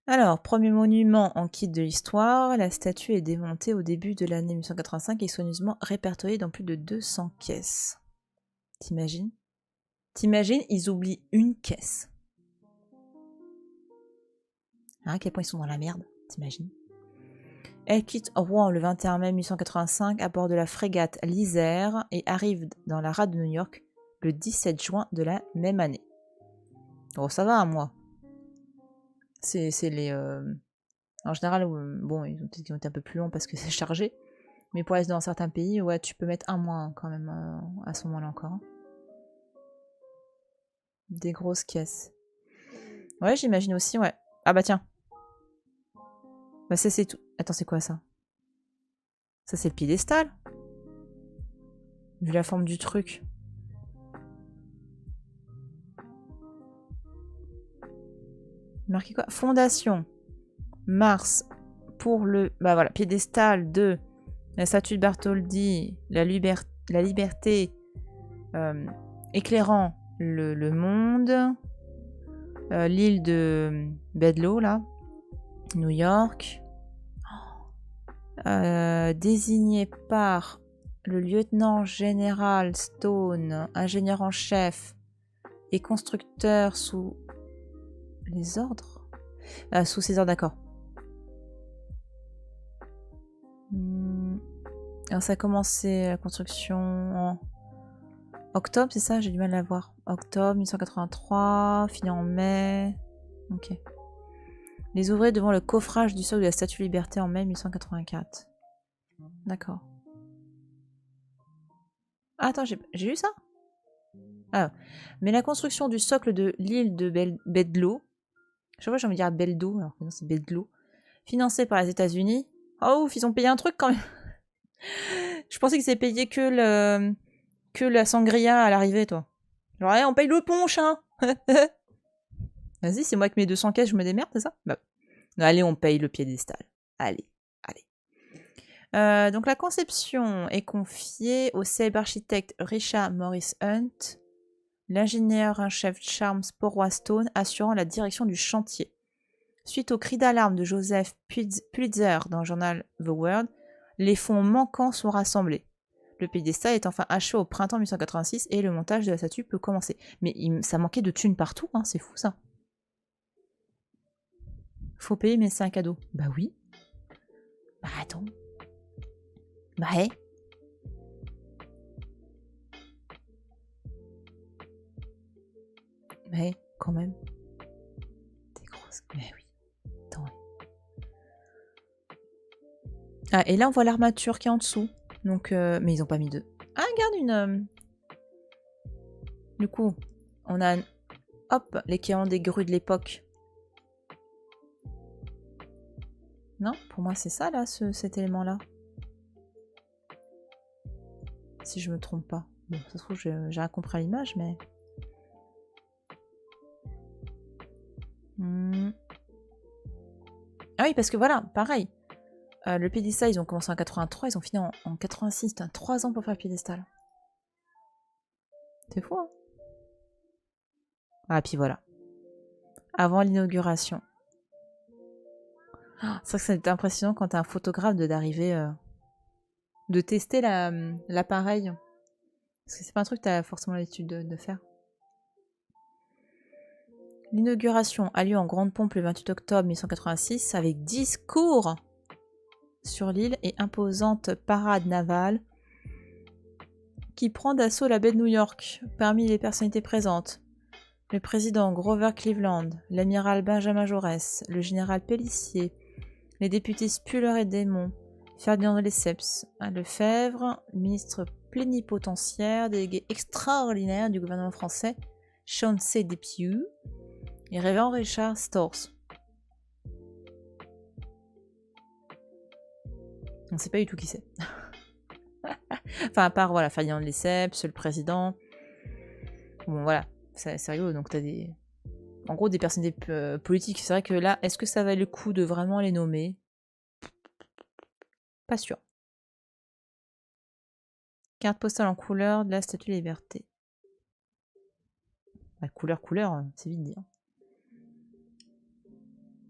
Alors, premier monument en kit de l'histoire, la statue est démontée au début de l'année 1885 et soigneusement répertoriée dans plus de 200 caisses. T'imagines? Ils oublient une caisse. Hein, à quel point ils sont dans la merde, t'imagines? Elle quitte Rouen le 21 mai 1885 à bord de la frégate l'Isère et arrive dans la rade de New York le 17 juin de la même année. Oh, ça va, un mois. C'est les... En général, bon, ils ont peut-être été un peu plus longs parce que c'est chargé. Mais pour aller dans certains pays, ouais, tu peux mettre un mois hein, quand même à ce moment-là encore. Hein. Des grosses caisses. Ouais, j'imagine aussi, ouais. Ah bah tiens. Bah ça c'est tout. Attends, c'est quoi ça? Ça c'est le piédestal. Vu la forme du truc. Marqué quoi? Fondation. Mars. Pour le... Bah voilà, piédestal de la statue de Bartholdi. La liberté. Éclairant le monde. L'île de Bedloe, là. New York. Désigné par le lieutenant général Stone, ingénieur en chef et constructeur sous les ordres. Sous ses ordres, d'accord. Alors ça a commencé la construction en octobre, c'est ça? J'ai du mal à voir. Octobre 1983, fini en mai. Ok. Les ouvriers devant le coffrage du sol de la Statue de Liberté en mai 1884. D'accord. Ah, attends, j'ai lu ça? Ah. Mais la construction du socle de l'île de Bedloe, je sais pas, j'ai envie de dire Beldo, alors que non, c'est Bedloe, financée par les États-Unis. Oh, ouf, ils ont payé un truc quand même. Je pensais qu'ils avaient payé que la sangria à l'arrivée, toi. Genre, on paye le punch, hein. Vas-y, c'est moi avec mes 200 caisses, je me démerde, c'est ça? Bah. Allez, on paye le piédestal. Allez, allez. Donc la conception est confiée au célèbre architecte Richard Morris Hunt, l'ingénieur en chef Charles Porwastone assurant la direction du chantier. Suite au cri d'alarme de Joseph Pulitzer dans le journal The World, les fonds manquants sont rassemblés. Le piédestal est enfin achevé au printemps 1886 et le montage de la statue peut commencer. Mais ça manquait de thunes partout, hein, c'est fou ça. Faut payer, mais c'est un cadeau. Bah oui. Bah attends. Bah hé. Mais quand même. T'es grosse. Mais oui. Attends. Ah, et là on voit l'armature qui est en dessous. Donc, mais ils ont pas mis deux. Ah, regarde une... Du coup, on a... Hop, l'équivalent des grues de l'époque. Non, pour moi c'est ça là, cet élément-là. Si je me trompe pas. Bon, ça se trouve, j'ai rien compris à l'image, mais... Ah oui, parce que voilà, pareil. Le piédestal, ils ont commencé en 83, ils ont fini en 86. C'était 3 ans pour faire le piédestal. C'est fou, hein? Ah, puis voilà. Avant l'inauguration. C'est vrai que c'est impressionnant quand t'es un photographe d'arriver... de tester l'appareil. Parce que c'est pas un truc que t'as forcément l'habitude de faire. L'inauguration a lieu en grande pompe le 28 octobre 1886 avec discours sur l'île et imposante parade navale qui prend d'assaut la baie de New York. Parmi les personnalités présentes, le président Grover Cleveland, l'amiral Benjamin Jaurès, le général Pélissier, les députés Spuller et Desmond, Ferdinand de Lesseps, Lefebvre, ministre plénipotentiaire, délégué extraordinaire du gouvernement français, Chauncey Depew, et révérend Richard Storrs. On ne sait pas du tout qui c'est. Enfin, à part, voilà, Ferdinand de Lesseps, le président. Bon, voilà, c'est rigolo. Donc, t'as des... En gros, des personnalités politiques. C'est vrai que là, est-ce que ça valait le coup de vraiment les nommer? Pas sûr. Carte postale en couleur de la Statue de la Liberté. Bah, couleur, c'est vite dire.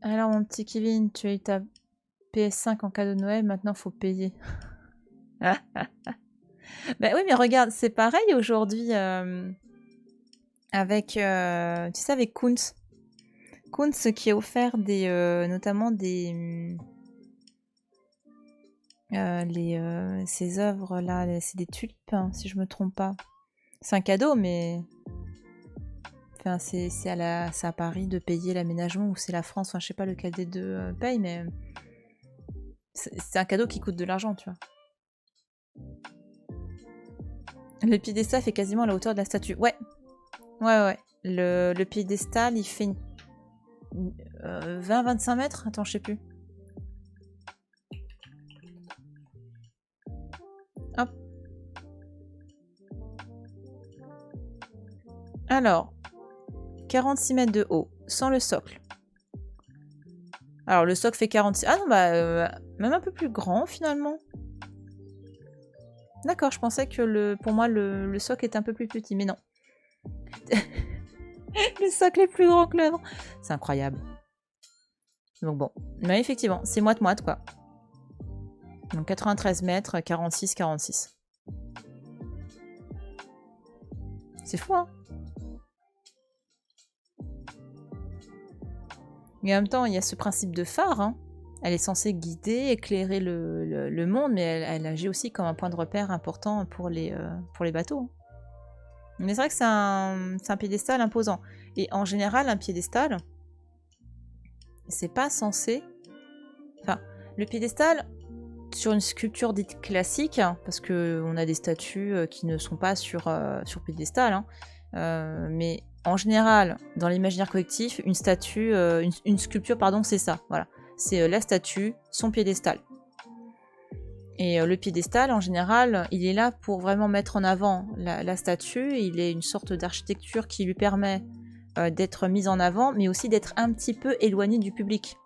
Alors, mon petit Kevin, tu as eu ta PS5 en cadeau de Noël, maintenant faut payer. Bah oui, mais regarde, c'est pareil aujourd'hui avec, tu sais, avec Kunz. Kunz qui a offert des, notamment des... ces œuvres là, c'est des tulipes, hein, si je me trompe pas. C'est un cadeau, mais... Enfin, c'est à Paris de payer l'aménagement ou c'est la France, enfin je sais pas lequel des deux paye, mais c'est un cadeau qui coûte de l'argent, tu vois. Le piédestal fait quasiment la hauteur de la statue. Ouais. Ouais. Le piédestal, il fait 20-25 mètres. Attends, je sais plus. Hop. Alors, 46 mètres de haut, sans le socle. Alors, le socle fait 46... Ah non, bah, même un peu plus grand, finalement. D'accord, je pensais que pour moi, le socle était un peu plus petit, mais non. Le socle est plus grand que l'œuvre. C'est incroyable. Donc bon. Mais effectivement, c'est moite-moite, quoi. Donc 93 mètres, 46. C'est fou, hein? Mais en même temps, il y a ce principe de phare, hein. Elle est censée guider, éclairer le monde, mais elle agit aussi comme un point de repère important pour les bateaux. Mais c'est vrai que c'est un piédestal imposant. Et en général, un piédestal, c'est pas censé... Enfin, le piédestal, sur une sculpture dite classique, parce qu'on a des statues qui ne sont pas sur piédestal, hein, mais en général, dans l'imaginaire collectif, une statue, une sculpture, pardon, c'est ça, voilà. C'est la statue, son piédestal. Et le piédestal, en général, il est là pour vraiment mettre en avant la statue. Il est une sorte d'architecture qui lui permet d'être mise en avant, mais aussi d'être un petit peu éloigné du public.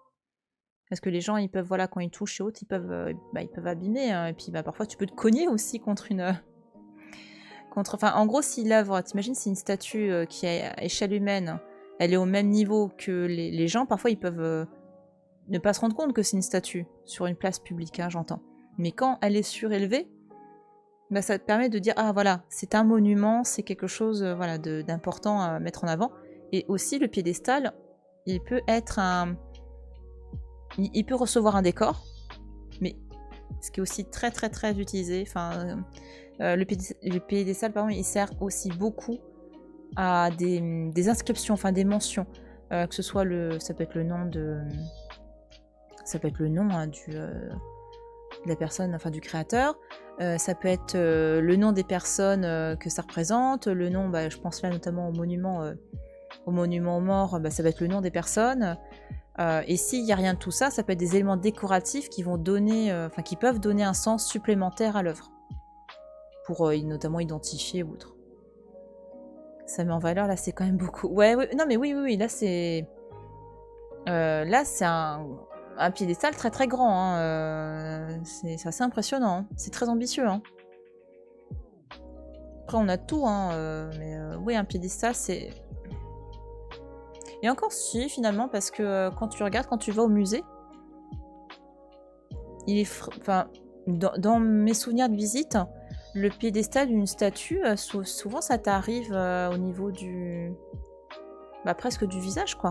Parce que les gens, ils peuvent, voilà, quand ils touchent et autres, ils peuvent abîmer. Hein, et puis parfois, tu peux te cogner aussi contre une... Enfin, en gros, si l'œuvre, t'imagines, c'est une statue qui est à échelle humaine, elle est au même niveau que les gens, parfois ils peuvent ne pas se rendre compte que c'est une statue sur une place publique, hein, j'entends. Mais quand elle est surélevée, bah, ça te permet de dire, ah voilà, c'est un monument, c'est quelque chose voilà, d'important à mettre en avant. Et aussi, le piédestal, il peut être un... Il peut recevoir un décor, mais ce qui est aussi très très très utilisé, enfin... le piédestal, pardon, il sert aussi beaucoup à des inscriptions, enfin des mentions, que ce soit ça peut être le nom hein, de la personne, enfin du créateur, ça peut être le nom des personnes que ça représente, le nom, je pense là notamment au monument aux morts, ça va être le nom des personnes. Et s'il n'y a rien de tout ça, ça peut être des éléments décoratifs qui vont donner, qui peuvent donner un sens supplémentaire à l'œuvre. Pour notamment identifier ou autre. Ça met en valeur, là, c'est quand même beaucoup. Ouais, non, mais oui, là, c'est... là, c'est un piédestal très très grand. Hein. C'est assez impressionnant. Hein. C'est très ambitieux. Hein. Après, on a tout, hein, mais oui, un piédestal, c'est... Et encore si, finalement, parce que quand tu regardes, quand tu vas au musée, il est... Enfin, dans mes souvenirs de visite, le piédestal d'une statue, souvent ça t'arrive au niveau du... presque du visage, quoi.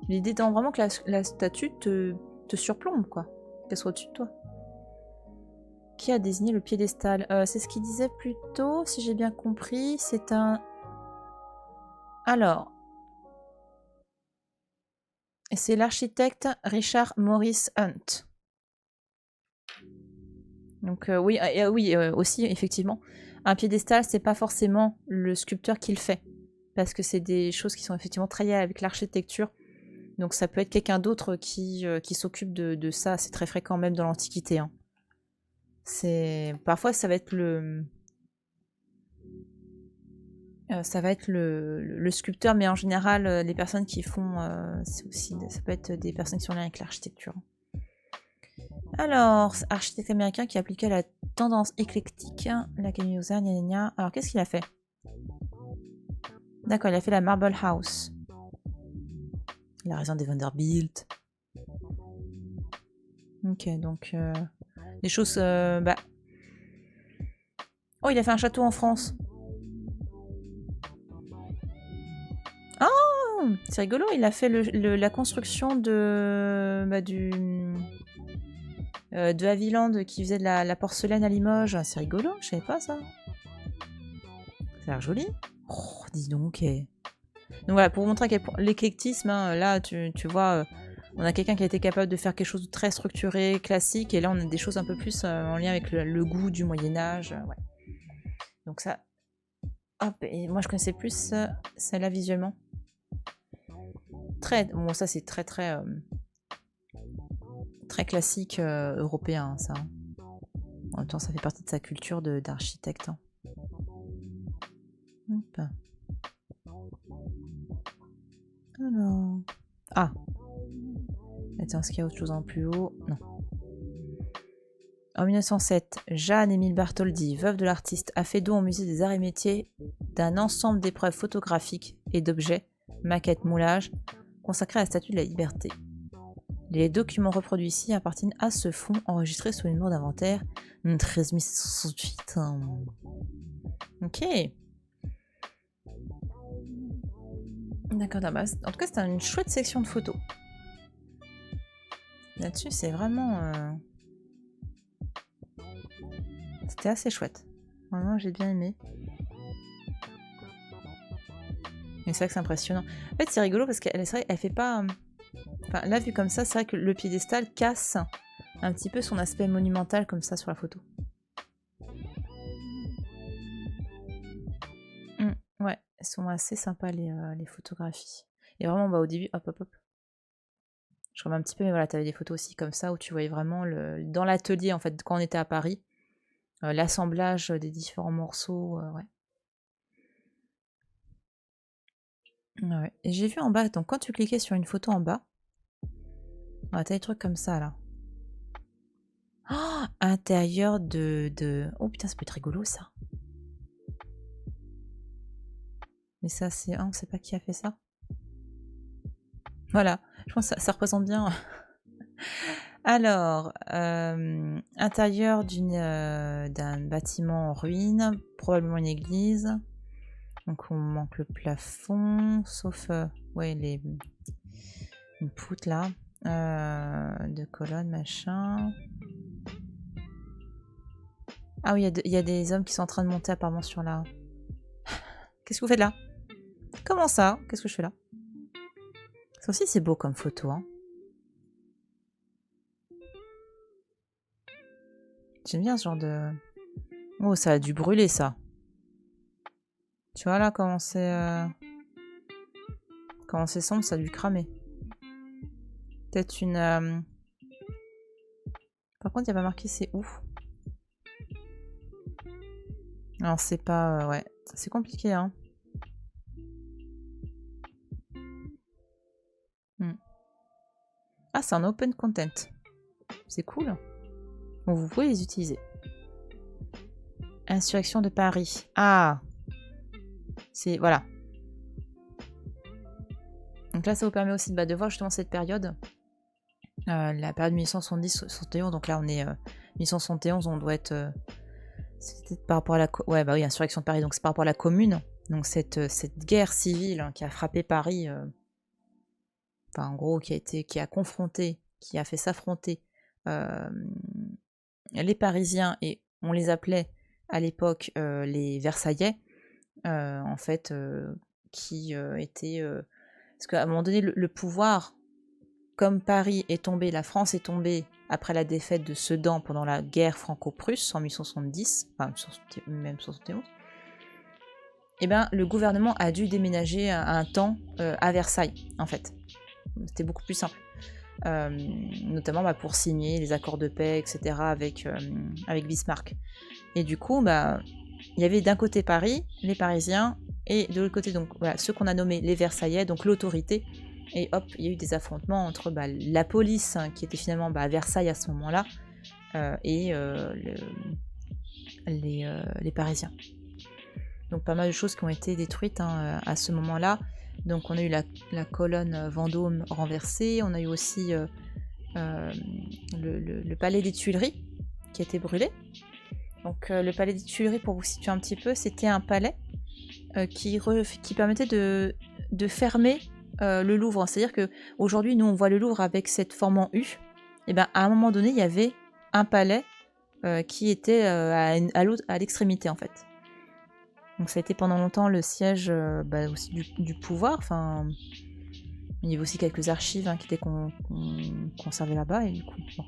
L'idée étant vraiment que la statue te surplombe, quoi. Qu'elle soit au-dessus de toi. Qui a désigné le piédestal? C'est ce qu'il disait plus tôt, si j'ai bien compris. C'est un... Alors... C'est l'architecte Richard Morris Hunt. Donc oui, aussi, effectivement, un piédestal, c'est pas forcément le sculpteur qui le fait. Parce que c'est des choses qui sont effectivement très liées avec l'architecture. Donc ça peut être quelqu'un d'autre qui s'occupe de ça. C'est très fréquent même dans l'Antiquité. Hein. Parfois, ça va être le sculpteur, mais en général, les personnes qui font... ça peut être des personnes qui sont liées avec l'architecture. Alors, architecte américain qui a appliqué la tendance éclectique, l'Académie aux Arts, gna gna gna. Alors, qu'est-ce qu'il a fait? D'accord, il a fait la Marble House. La raison des Vanderbilt. Ok, donc... des choses... Oh, il a fait un château en France. Oh, c'est rigolo, il a fait la construction de Havilland qui faisait de la porcelaine à Limoges. C'est rigolo, je savais pas ça. Ça a l'air joli. Oh, dis donc. Donc voilà, pour vous montrer à quel point l'éclectisme, hein, là, tu vois, on a quelqu'un qui a été capable de faire quelque chose de très structuré, classique, et là, on a des choses un peu plus en lien avec le goût du Moyen-Âge. Ouais. Donc ça... Hop, et moi, je connaissais plus celle-là visuellement. Bon, ça, c'est très, très... très classique européen, ça. En même temps, ça fait partie de sa culture d'architecte. Hein. Hop. Alors... Ah. Attends, est-ce qu'il y a autre chose en plus haut? Non. En 1907, Jeanne-Émile Bartholdi, veuve de l'artiste, a fait don au musée des Arts et Métiers d'un ensemble d'épreuves photographiques et d'objets, maquettes, moulages, consacrés à la Statue de la Liberté. Les documents reproduits ici appartiennent à ce fonds enregistré sous le numéro d'inventaire 13768. Ok. D'accord, en tout cas, c'est une chouette section de photos. Là-dessus, c'est vraiment... C'était assez chouette. Vraiment, j'ai bien aimé. Et c'est vrai que c'est impressionnant. En fait, c'est rigolo parce qu'elle fait pas... Enfin, là, vu comme ça, c'est vrai que le piédestal casse un petit peu son aspect monumental comme ça sur la photo. Ouais, elles sont assez sympas les photographies. Et vraiment, bah, au début, hop, hop, hop. Je remets un petit peu, mais voilà, t'avais des photos aussi comme ça où tu voyais vraiment dans l'atelier, en fait, quand on était à Paris, l'assemblage des différents morceaux, ouais. Ouais. Et j'ai vu en bas, donc quand tu cliquais sur une photo en bas, t'as des trucs comme ça là. Oh, intérieur de... Oh putain, ça peut être rigolo ça. Mais ça, c'est... Ah, on sait pas qui a fait ça. Voilà, je pense que ça représente bien. Alors, intérieur d'un bâtiment en ruine, probablement une église. Donc on manque le plafond, sauf ouais, une poutre là, de colonnes, machin. Ah oui, il y a des hommes qui sont en train de monter apparemment sur la... Qu'est-ce que vous faites là? Comment ça? Qu'est-ce que je fais là? Ça aussi c'est beau comme photo, hein. J'aime bien ce genre de... Oh, ça a dû brûler ça. Tu vois là comment c'est... Comment c'est sombre, ça a dû cramer. Peut-être une... Par contre, il n'y a pas marqué c'est où. Alors c'est pas... ouais, c'est compliqué, hein. Ah, c'est un open content. C'est cool. Donc vous pouvez les utiliser. Insurrection de Paris. Ah, c'est... Voilà. Donc là, ça vous permet aussi de voir justement cette période. La période 1870-71. Donc là, on est 1871. On doit être... C'était par rapport à la... Ouais, bah oui, insurrection de Paris. Donc c'est par rapport à la Commune. Donc cette guerre civile hein, qui a frappé Paris... Enfin, en gros, qui a confronté, qui a fait s'affronter les Parisiens, et on les appelait à l'époque les Versaillais, en fait, qui étaient... parce qu'à un moment donné, le pouvoir, comme Paris est tombé, la France est tombée après la défaite de Sedan pendant la guerre franco-prusse en 1870, enfin même 71, et ben, le gouvernement a dû déménager un temps à Versailles, en fait. C'était beaucoup plus simple. Notamment pour signer les accords de paix, etc. avec Bismarck. Et du coup, il y avait d'un côté Paris, les Parisiens, et de l'autre côté, donc voilà, ceux qu'on a nommés les Versaillais, donc l'autorité. Et hop, il y a eu des affrontements entre la police, hein, qui était finalement à Versailles à ce moment-là, et les Parisiens. Donc pas mal de choses qui ont été détruites hein, à ce moment-là. Donc on a eu la colonne Vendôme renversée, on a eu aussi le palais des Tuileries qui a été brûlé. Donc le palais des Tuileries, pour vous situer un petit peu, c'était un palais qui permettait de fermer le Louvre. C'est-à-dire qu'aujourd'hui, nous on voit le Louvre avec cette forme en U. Et bien à un moment donné, il y avait un palais qui était à l'extrémité en fait. Donc ça a été pendant longtemps le siège aussi du pouvoir. Enfin, il y avait aussi quelques archives hein, qui étaient conservées là-bas. Et du coup, bon,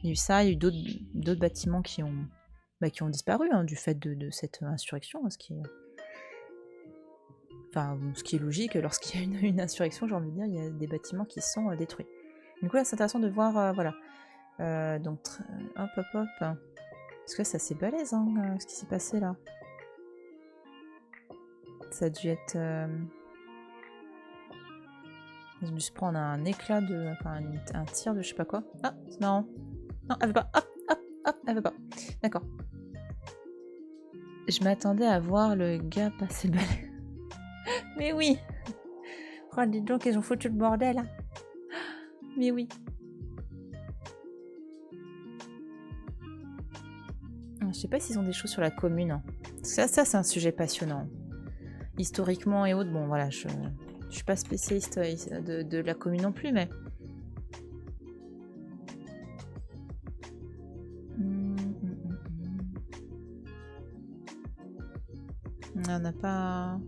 il y a eu ça, il y a eu d'autres bâtiments qui ont disparu hein, du fait de cette insurrection. Ce qui est logique, lorsqu'il y a une insurrection, j'ai envie de dire, il y a des bâtiments qui sont détruits. Du coup là, c'est intéressant de voir, voilà. Donc, hop, hop, hop. Parce que là, c'est assez balèze, hein, ce qui s'est passé là. Ça a dû être... Ils ont dû se prendre un éclat de... Enfin, un tir de je sais pas quoi. Ah, c'est marrant. Non, elle veut pas. Hop, hop, hop, elle veut pas. D'accord. Je m'attendais à voir le gars passer le balai. Mais oui. Oh, dis donc, ils ont foutu le bordel. Hein. Mais oui. Je sais pas s'ils ont des choses sur la commune. Hein. Ça c'est un sujet passionnant. Historiquement et autres, bon voilà, je suis pas spécialiste de la commune non plus, mais... On n'a pas...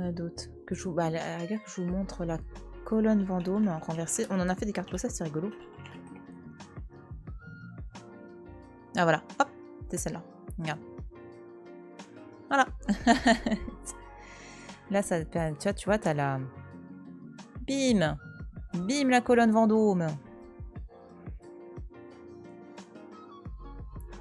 a d'autre que je vous... Bah, à la rigueur, que je vous montre la colonne Vendôme renversée. On en a fait des cartes postales, c'est rigolo. Ah voilà, hop, c'est celle-là. Regarde. Voilà. Là, ça, tu vois, t'as la... Bim. Bim, la colonne Vendôme.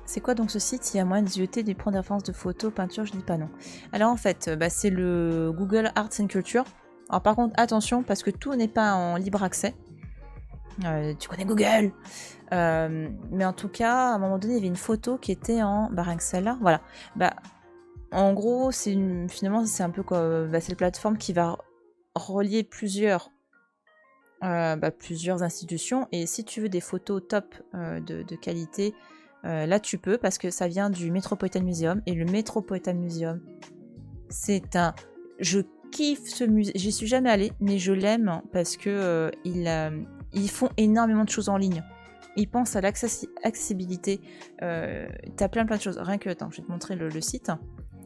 C'est quoi donc ce site? Il y a moyen de zioter, de prendre des références de photos, peinture, je dis pas non. Alors en fait, bah, c'est le Google Arts and Culture. Alors par contre, attention, parce que tout n'est pas en libre accès. Tu connais Google. Mais en tout cas, à un moment donné, il y avait une photo qui était en... Bah rien que celle-là, voilà. Bah, en gros, finalement, c'est un peu quoi... Bah, c'est la plateforme qui va relier plusieurs institutions. Et si tu veux des photos top de qualité... là tu peux parce que ça vient du Metropolitan Museum et le Metropolitan Museum c'est un... Je kiffe ce musée, j'y suis jamais allée mais je l'aime parce que ils font énormément de choses en ligne. Ils pensent à l'accessibilité, t'as plein de choses. Rien que, attends, je vais te montrer le site.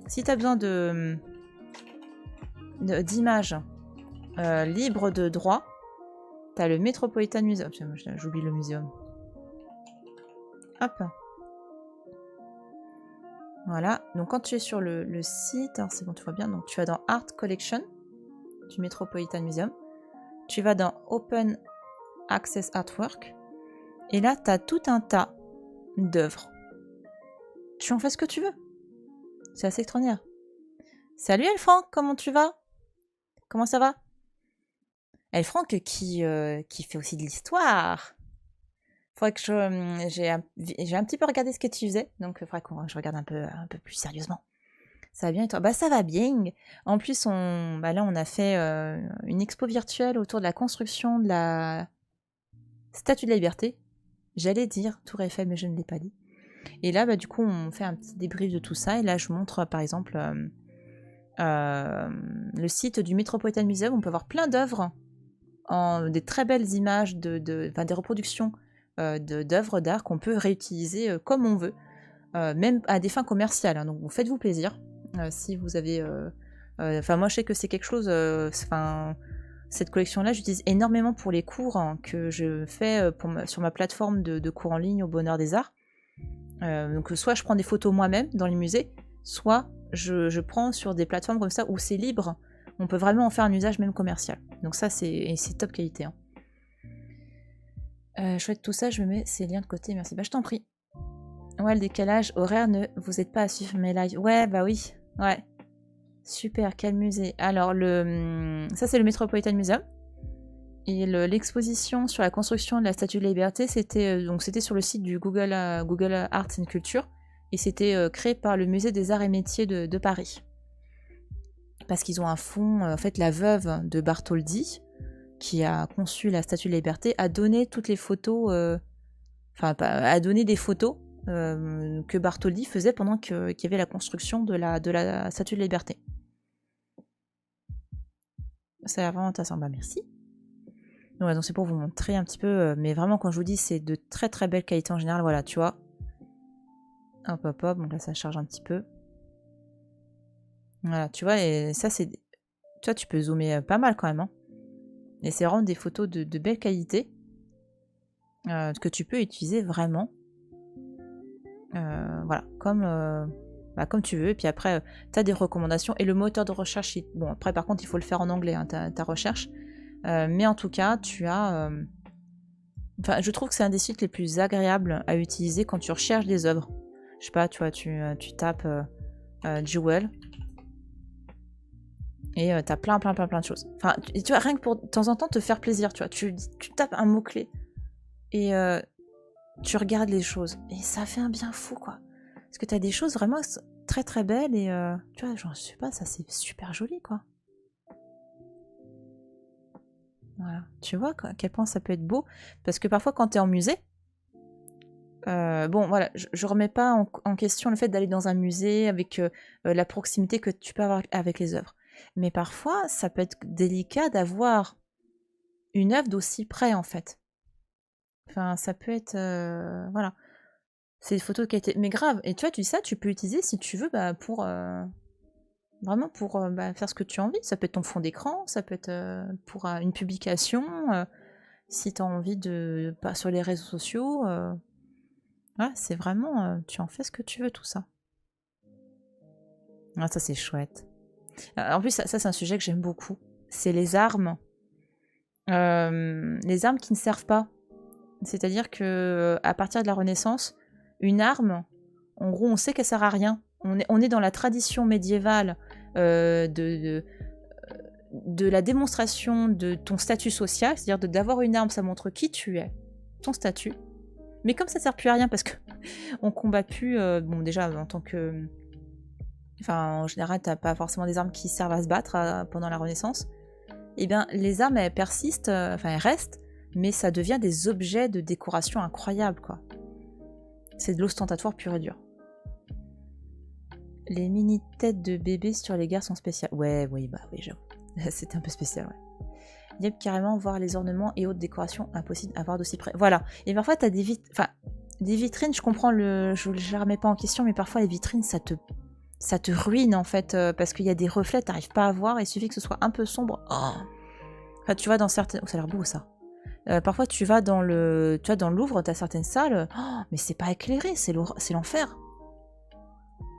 Si t'as besoin d'images libres de droit, t'as le Metropolitan Museum. J'oublie le muséum. Hop. Voilà, donc quand tu es sur le site, hein, c'est bon, tu vois bien, donc tu vas dans Art Collection du Metropolitan Museum, tu vas dans Open Access Artwork, et là, tu as tout un tas d'œuvres. Tu en fais ce que tu veux. C'est assez extraordinaire. Salut Elfranc, comment tu vas? Comment ça va? Elfranc qui fait aussi de l'histoire. Faudrait que j'ai un petit peu regardé ce que tu faisais, donc il faudrait que je regarde un peu plus sérieusement. Ça va bien et toi? Bah ça va bien. En plus, là on a fait une expo virtuelle autour de la construction de la Statue de la Liberté. J'allais dire Tour Eiffel, mais je ne l'ai pas dit. Et là, bah, du coup, on fait un petit débrief de tout ça. Et là, je montre par exemple le site du Metropolitan Museum. On peut avoir plein d'œuvres, des très belles images, des reproductions d'œuvres d'art qu'on peut réutiliser comme on veut, même à des fins commerciales. Hein. Donc, faites-vous plaisir. Si vous avez... moi, je sais que c'est quelque chose... cette collection-là, j'utilise énormément pour les cours que je fais sur ma plateforme de cours en ligne au Bonheur des Arts. Donc, soit je prends des photos moi-même dans les musées, soit je prends sur des plateformes comme ça où c'est libre. On peut vraiment en faire un usage même commercial. Donc ça, c'est top qualité. Hein. Chouette, tout ça, je me mets ces liens de côté. Merci. Bah, je t'en prie. Ouais, le décalage horaire, ne vous êtes pas à suivre mes lives. Ouais, bah oui. Ouais. Super, quel musée. Alors, ça, c'est le Metropolitan Museum. Et l'exposition sur la construction de la Statue de la Liberté, c'était sur le site du Google Arts and Culture. Et c'était créé par le Musée des Arts et Métiers de Paris. Parce qu'ils ont un fonds, en fait, la veuve de Bartholdi, qui a conçu la Statue de la Liberté, a donné toutes les photos, a donné des photos que Bartholdi faisait pendant qu'il y avait la construction de la Statue de la Liberté. Ça a l'air vraiment intéressant. Bah merci. Ouais, donc c'est pour vous montrer un petit peu, mais vraiment quand je vous dis c'est de très très belle qualité en général, voilà, tu vois. Hop hop hop, donc là ça charge un petit peu. Voilà, tu vois, et ça c'est... Tu vois, tu peux zoomer pas mal quand même. Hein. Et c'est vraiment des photos de belle qualité que tu peux utiliser vraiment. Voilà, comme tu veux. Et puis après, tu as des recommandations. Et le moteur de recherche, bon, après par contre, il faut le faire en anglais, hein, ta recherche. Mais en tout cas, tu as... je trouve que c'est un des sites les plus agréables à utiliser quand tu recherches des œuvres. Je sais pas, tu vois, tu tapes Jewel. Et t'as plein de choses. Enfin, tu vois, rien que pour de temps en temps te faire plaisir, tu vois. Tu tapes un mot-clé et tu regardes les choses. Et ça fait un bien fou, quoi. Parce que t'as des choses vraiment très très belles et tu vois, genre, je sais pas, ça c'est super joli, quoi. Voilà. Tu vois à quel point ça peut être beau. Parce que parfois, quand t'es en musée, bon, voilà, je remets pas en question le fait d'aller dans un musée avec la proximité que tu peux avoir avec les œuvres. Mais parfois, ça peut être délicat d'avoir une œuvre d'aussi près, en fait. Enfin, ça peut être... voilà. C'est des photos qui a été... Mais grave, et tu vois, tu dis ça, tu peux utiliser si tu veux pour... Vraiment pour faire ce que tu as envie. Ça peut être ton fond d'écran, ça peut être pour une publication, si tu as envie de... pas sur les réseaux sociaux. Ouais, c'est vraiment... tu en fais ce que tu veux, tout ça. Ah, ça c'est chouette. En plus, ça c'est un sujet que j'aime beaucoup. C'est les armes. Les armes qui ne servent pas. C'est-à-dire que à partir de la Renaissance, une arme, en gros, on sait qu'elle sert à rien. On est dans la tradition médiévale de la démonstration de ton statut social, c'est-à-dire d'avoir une arme, ça montre qui tu es, ton statut. Mais comme ça sert plus à rien parce que on combat plus, bon déjà en tant que... Enfin, en général, t'as pas forcément des armes qui servent à se battre pendant la Renaissance. Eh bien, les armes, elles persistent, elles restent, mais ça devient des objets de décoration incroyables, quoi. C'est de l'ostentatoire pur et dur. Les mini-têtes de bébés sur les gares sont spéciales. Ouais, oui, j'avoue. C'était un peu spécial, ouais. Yep, carrément, voir les ornements et autres décorations, impossible à voir d'aussi près. Voilà. Et parfois, t'as des vitrines... Enfin, des vitrines, je comprends je ne la remets pas en question, mais parfois, les vitrines, ça te ruine, en fait, parce qu'il y a des reflets, t'arrives pas à voir, il suffit que ce soit un peu sombre. Oh. Enfin, tu vas dans certaines... Oh, ça a l'air beau, ça. Parfois, tu vas dans le Louvre, t'as certaines salles, oh, mais c'est pas éclairé, c'est l'enfer.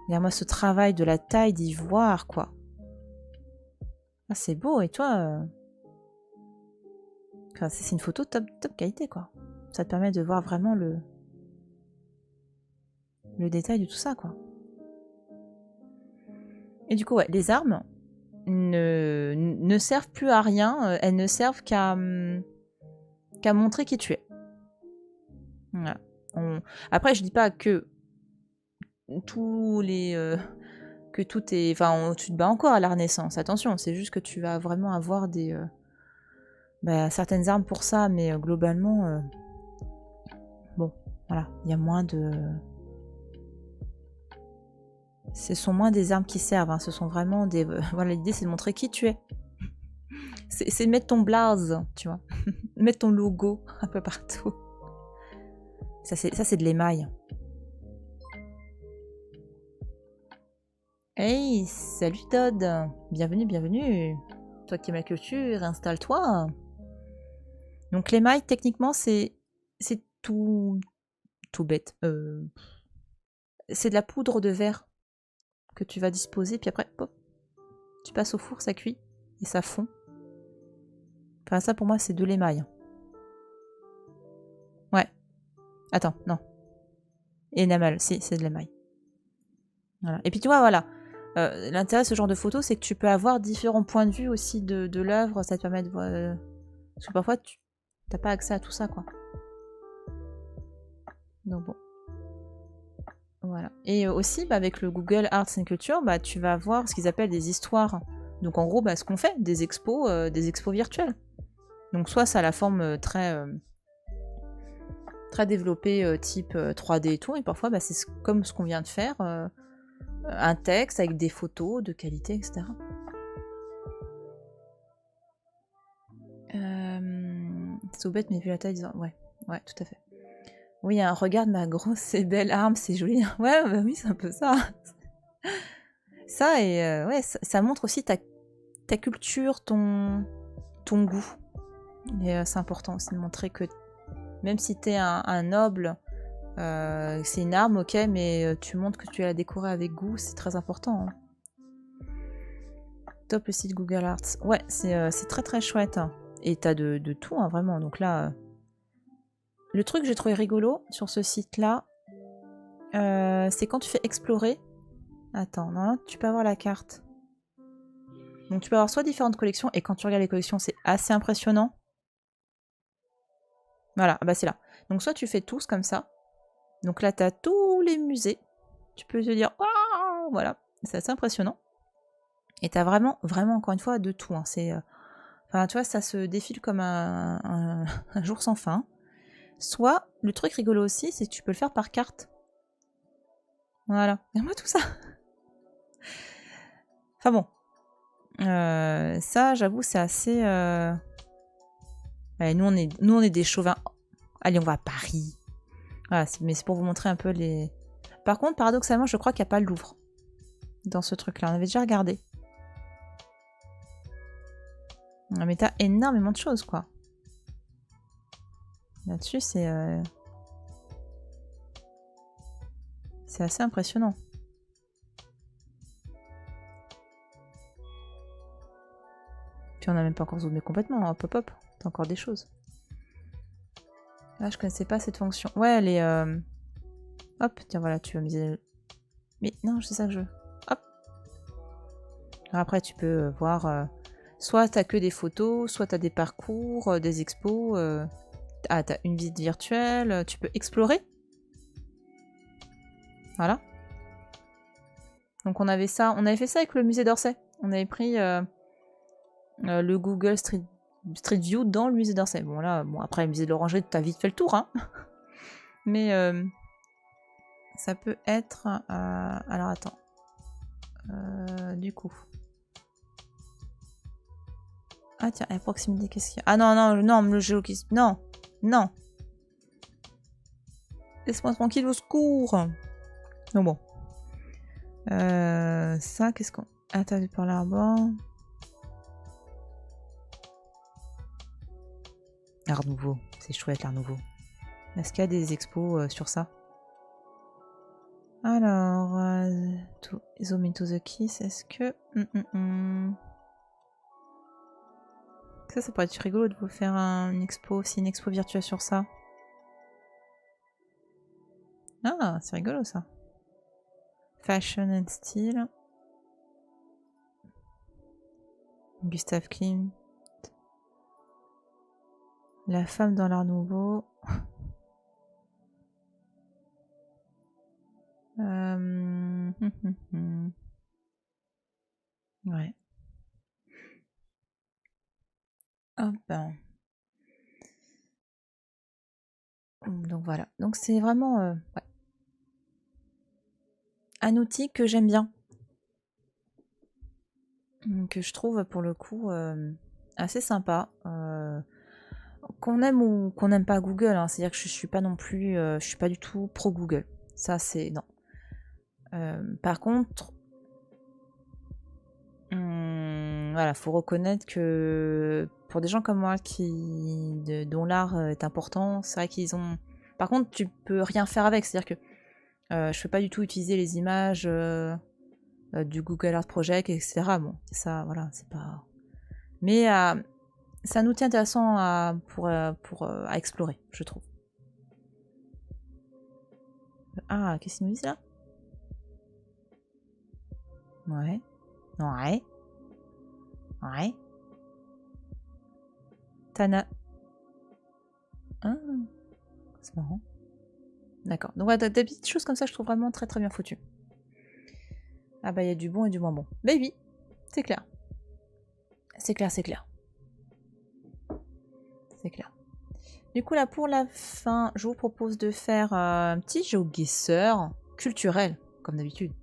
Regarde-moi ce travail de la taille d'ivoire, quoi. Ah, c'est beau, et toi enfin, c'est une photo top qualité, quoi. Ça te permet de voir vraiment le détail de tout ça, quoi. Et du coup, ouais, les armes ne servent plus à rien, elles ne servent qu'à montrer qui tu es. Voilà. Après, je dis pas que que tout est... Enfin, tu te bats encore à la Renaissance, attention, c'est juste que tu vas vraiment avoir des... certaines armes pour ça, mais globalement... bon, voilà, il y a moins de... Ce sont moins des armes qui servent, hein, ce sont vraiment des... voilà, l'idée c'est de montrer qui tu es. C'est de mettre ton blaze, tu vois. Mettre ton logo un peu partout. Ça c'est de l'émail. Hey, salut Todd. Bienvenue. Toi qui aimes la culture, installe-toi. Donc l'émail, techniquement, c'est tout bête. C'est de la poudre de verre que tu vas disposer, puis après, pop, tu passes au four, ça cuit, et ça fond. Enfin, ça pour moi, c'est de l'émail. Ouais. Attends, non. Enamel, si, c'est de l'émail. Voilà. Et puis tu vois, voilà. L'intérêt de ce genre de photo, c'est que tu peux avoir différents points de vue aussi de l'œuvre. Ça te permet de voir... parce que parfois, tu n'as pas accès à tout ça, quoi. Donc bon. Voilà. Et aussi, avec le Google Arts and Culture, tu vas voir ce qu'ils appellent des histoires. Donc en gros, ce qu'on fait, des expos virtuelles. Donc soit ça a la forme très développée, type 3D et tout, et parfois c'est comme ce qu'on vient de faire, un texte avec des photos de qualité, etc. C'est tout bête, mais vu la taille, ouais, tout à fait. Oui, hein, regarde ma grosse et belle arme, c'est joli. Ouais, oui, c'est un peu ça. Ça, et ouais, ça montre aussi ta culture, ton goût. Et c'est important aussi de montrer que même si t'es un noble, c'est une arme, ok, mais tu montres que tu la décorée avec goût, c'est très important. Hein. Top le site Google Arts. Ouais, c'est très chouette. Hein. Et t'as de tout, hein, vraiment. Donc là, le truc que j'ai trouvé rigolo sur ce site-là, c'est quand tu fais explorer. Attends, non, tu peux avoir la carte. Donc tu peux avoir soit différentes collections, et quand tu regardes les collections, c'est assez impressionnant. Voilà, c'est là. Donc soit tu fais tous comme ça. Donc là, tu as tous les musées. Tu peux te dire, waouh, voilà, c'est assez impressionnant. Et tu as vraiment, encore une fois, de tout. Hein. Enfin, tu vois, ça se défile comme un jour sans fin. Soit, le truc rigolo aussi, c'est que tu peux le faire par carte. Voilà. Regarde-moi tout ça. Enfin bon. Ça, j'avoue, c'est assez... Ouais, nous, on est des chauvins. Allez, on va à Paris. Voilà, mais c'est pour vous montrer un peu les... Par contre, paradoxalement, je crois qu'il n'y a pas le Louvre dans ce truc-là. On avait déjà regardé. Mais t'as énormément de choses, quoi. Là-dessus, c'est assez impressionnant. Puis on n'a même pas encore zoomé complètement. Hop, hop, hop. T'as encore des choses. Là, je connaissais pas cette fonction. Ouais, elle est... Hop, tiens, voilà, tu vas miser... Mais non, c'est ça que je veux. Hop. Après, tu peux voir... soit t'as que des photos, soit t'as des parcours, des expos. Ah, t'as une visite virtuelle. Tu peux explorer. Voilà. Donc on avait ça. On avait fait ça avec le musée d'Orsay. On avait pris le Google Street View dans le musée d'Orsay. Bon là, bon après le musée de l'Orangerie, t'as vite fait le tour, hein. Mais ça peut être... alors attends. Du coup. Ah tiens, à proximité, qu'est-ce qu'il y a? Ah non, non, non, le géolocalisme. Non, non. Laisse-moi tranquille, au secours. Non, bon. Ça, qu'est-ce qu'on... Ah, t'as vu par là-bas. L'Art Nouveau. C'est chouette, l'Art Nouveau. Est-ce qu'il y a des expos sur ça? Alors, Zoom into the Kiss, est-ce que... Ça pourrait être rigolo de vous faire une expo, aussi une expo virtuelle sur ça. Ah, c'est rigolo ça. Fashion and Style. Gustave Klimt. La femme dans l'Art Nouveau. Ouais. Hop. Donc voilà. Donc c'est vraiment ouais. Un outil que j'aime bien. Que je trouve pour le coup assez sympa. Qu'on aime ou qu'on n'aime pas Google. Hein. C'est-à-dire que je suis pas non plus... je suis pas du tout pro Google. Ça c'est... Non. Par contre... voilà, faut reconnaître que pour des gens comme moi dont l'art est important, c'est vrai qu'ils ont... Par contre, tu peux rien faire avec, c'est-à-dire que je peux pas du tout utiliser les images du Google Art Project, etc. Bon, c'est ça, voilà, c'est pas... Mais c'est un outil intéressant à explorer, je trouve. Ah, qu'est-ce qu'ils nous disent là? Ouais. Ouais. Ouais. Tana. Ah, c'est marrant. D'accord. Donc, voilà, des petites choses comme ça, je trouve vraiment très très bien foutues. Ah bah, il y a du bon et du moins bon. Mais oui, c'est clair. C'est clair, c'est clair. C'est clair. Du coup, là, pour la fin, je vous propose de faire un petit GeoGuessr culturel, comme d'habitude.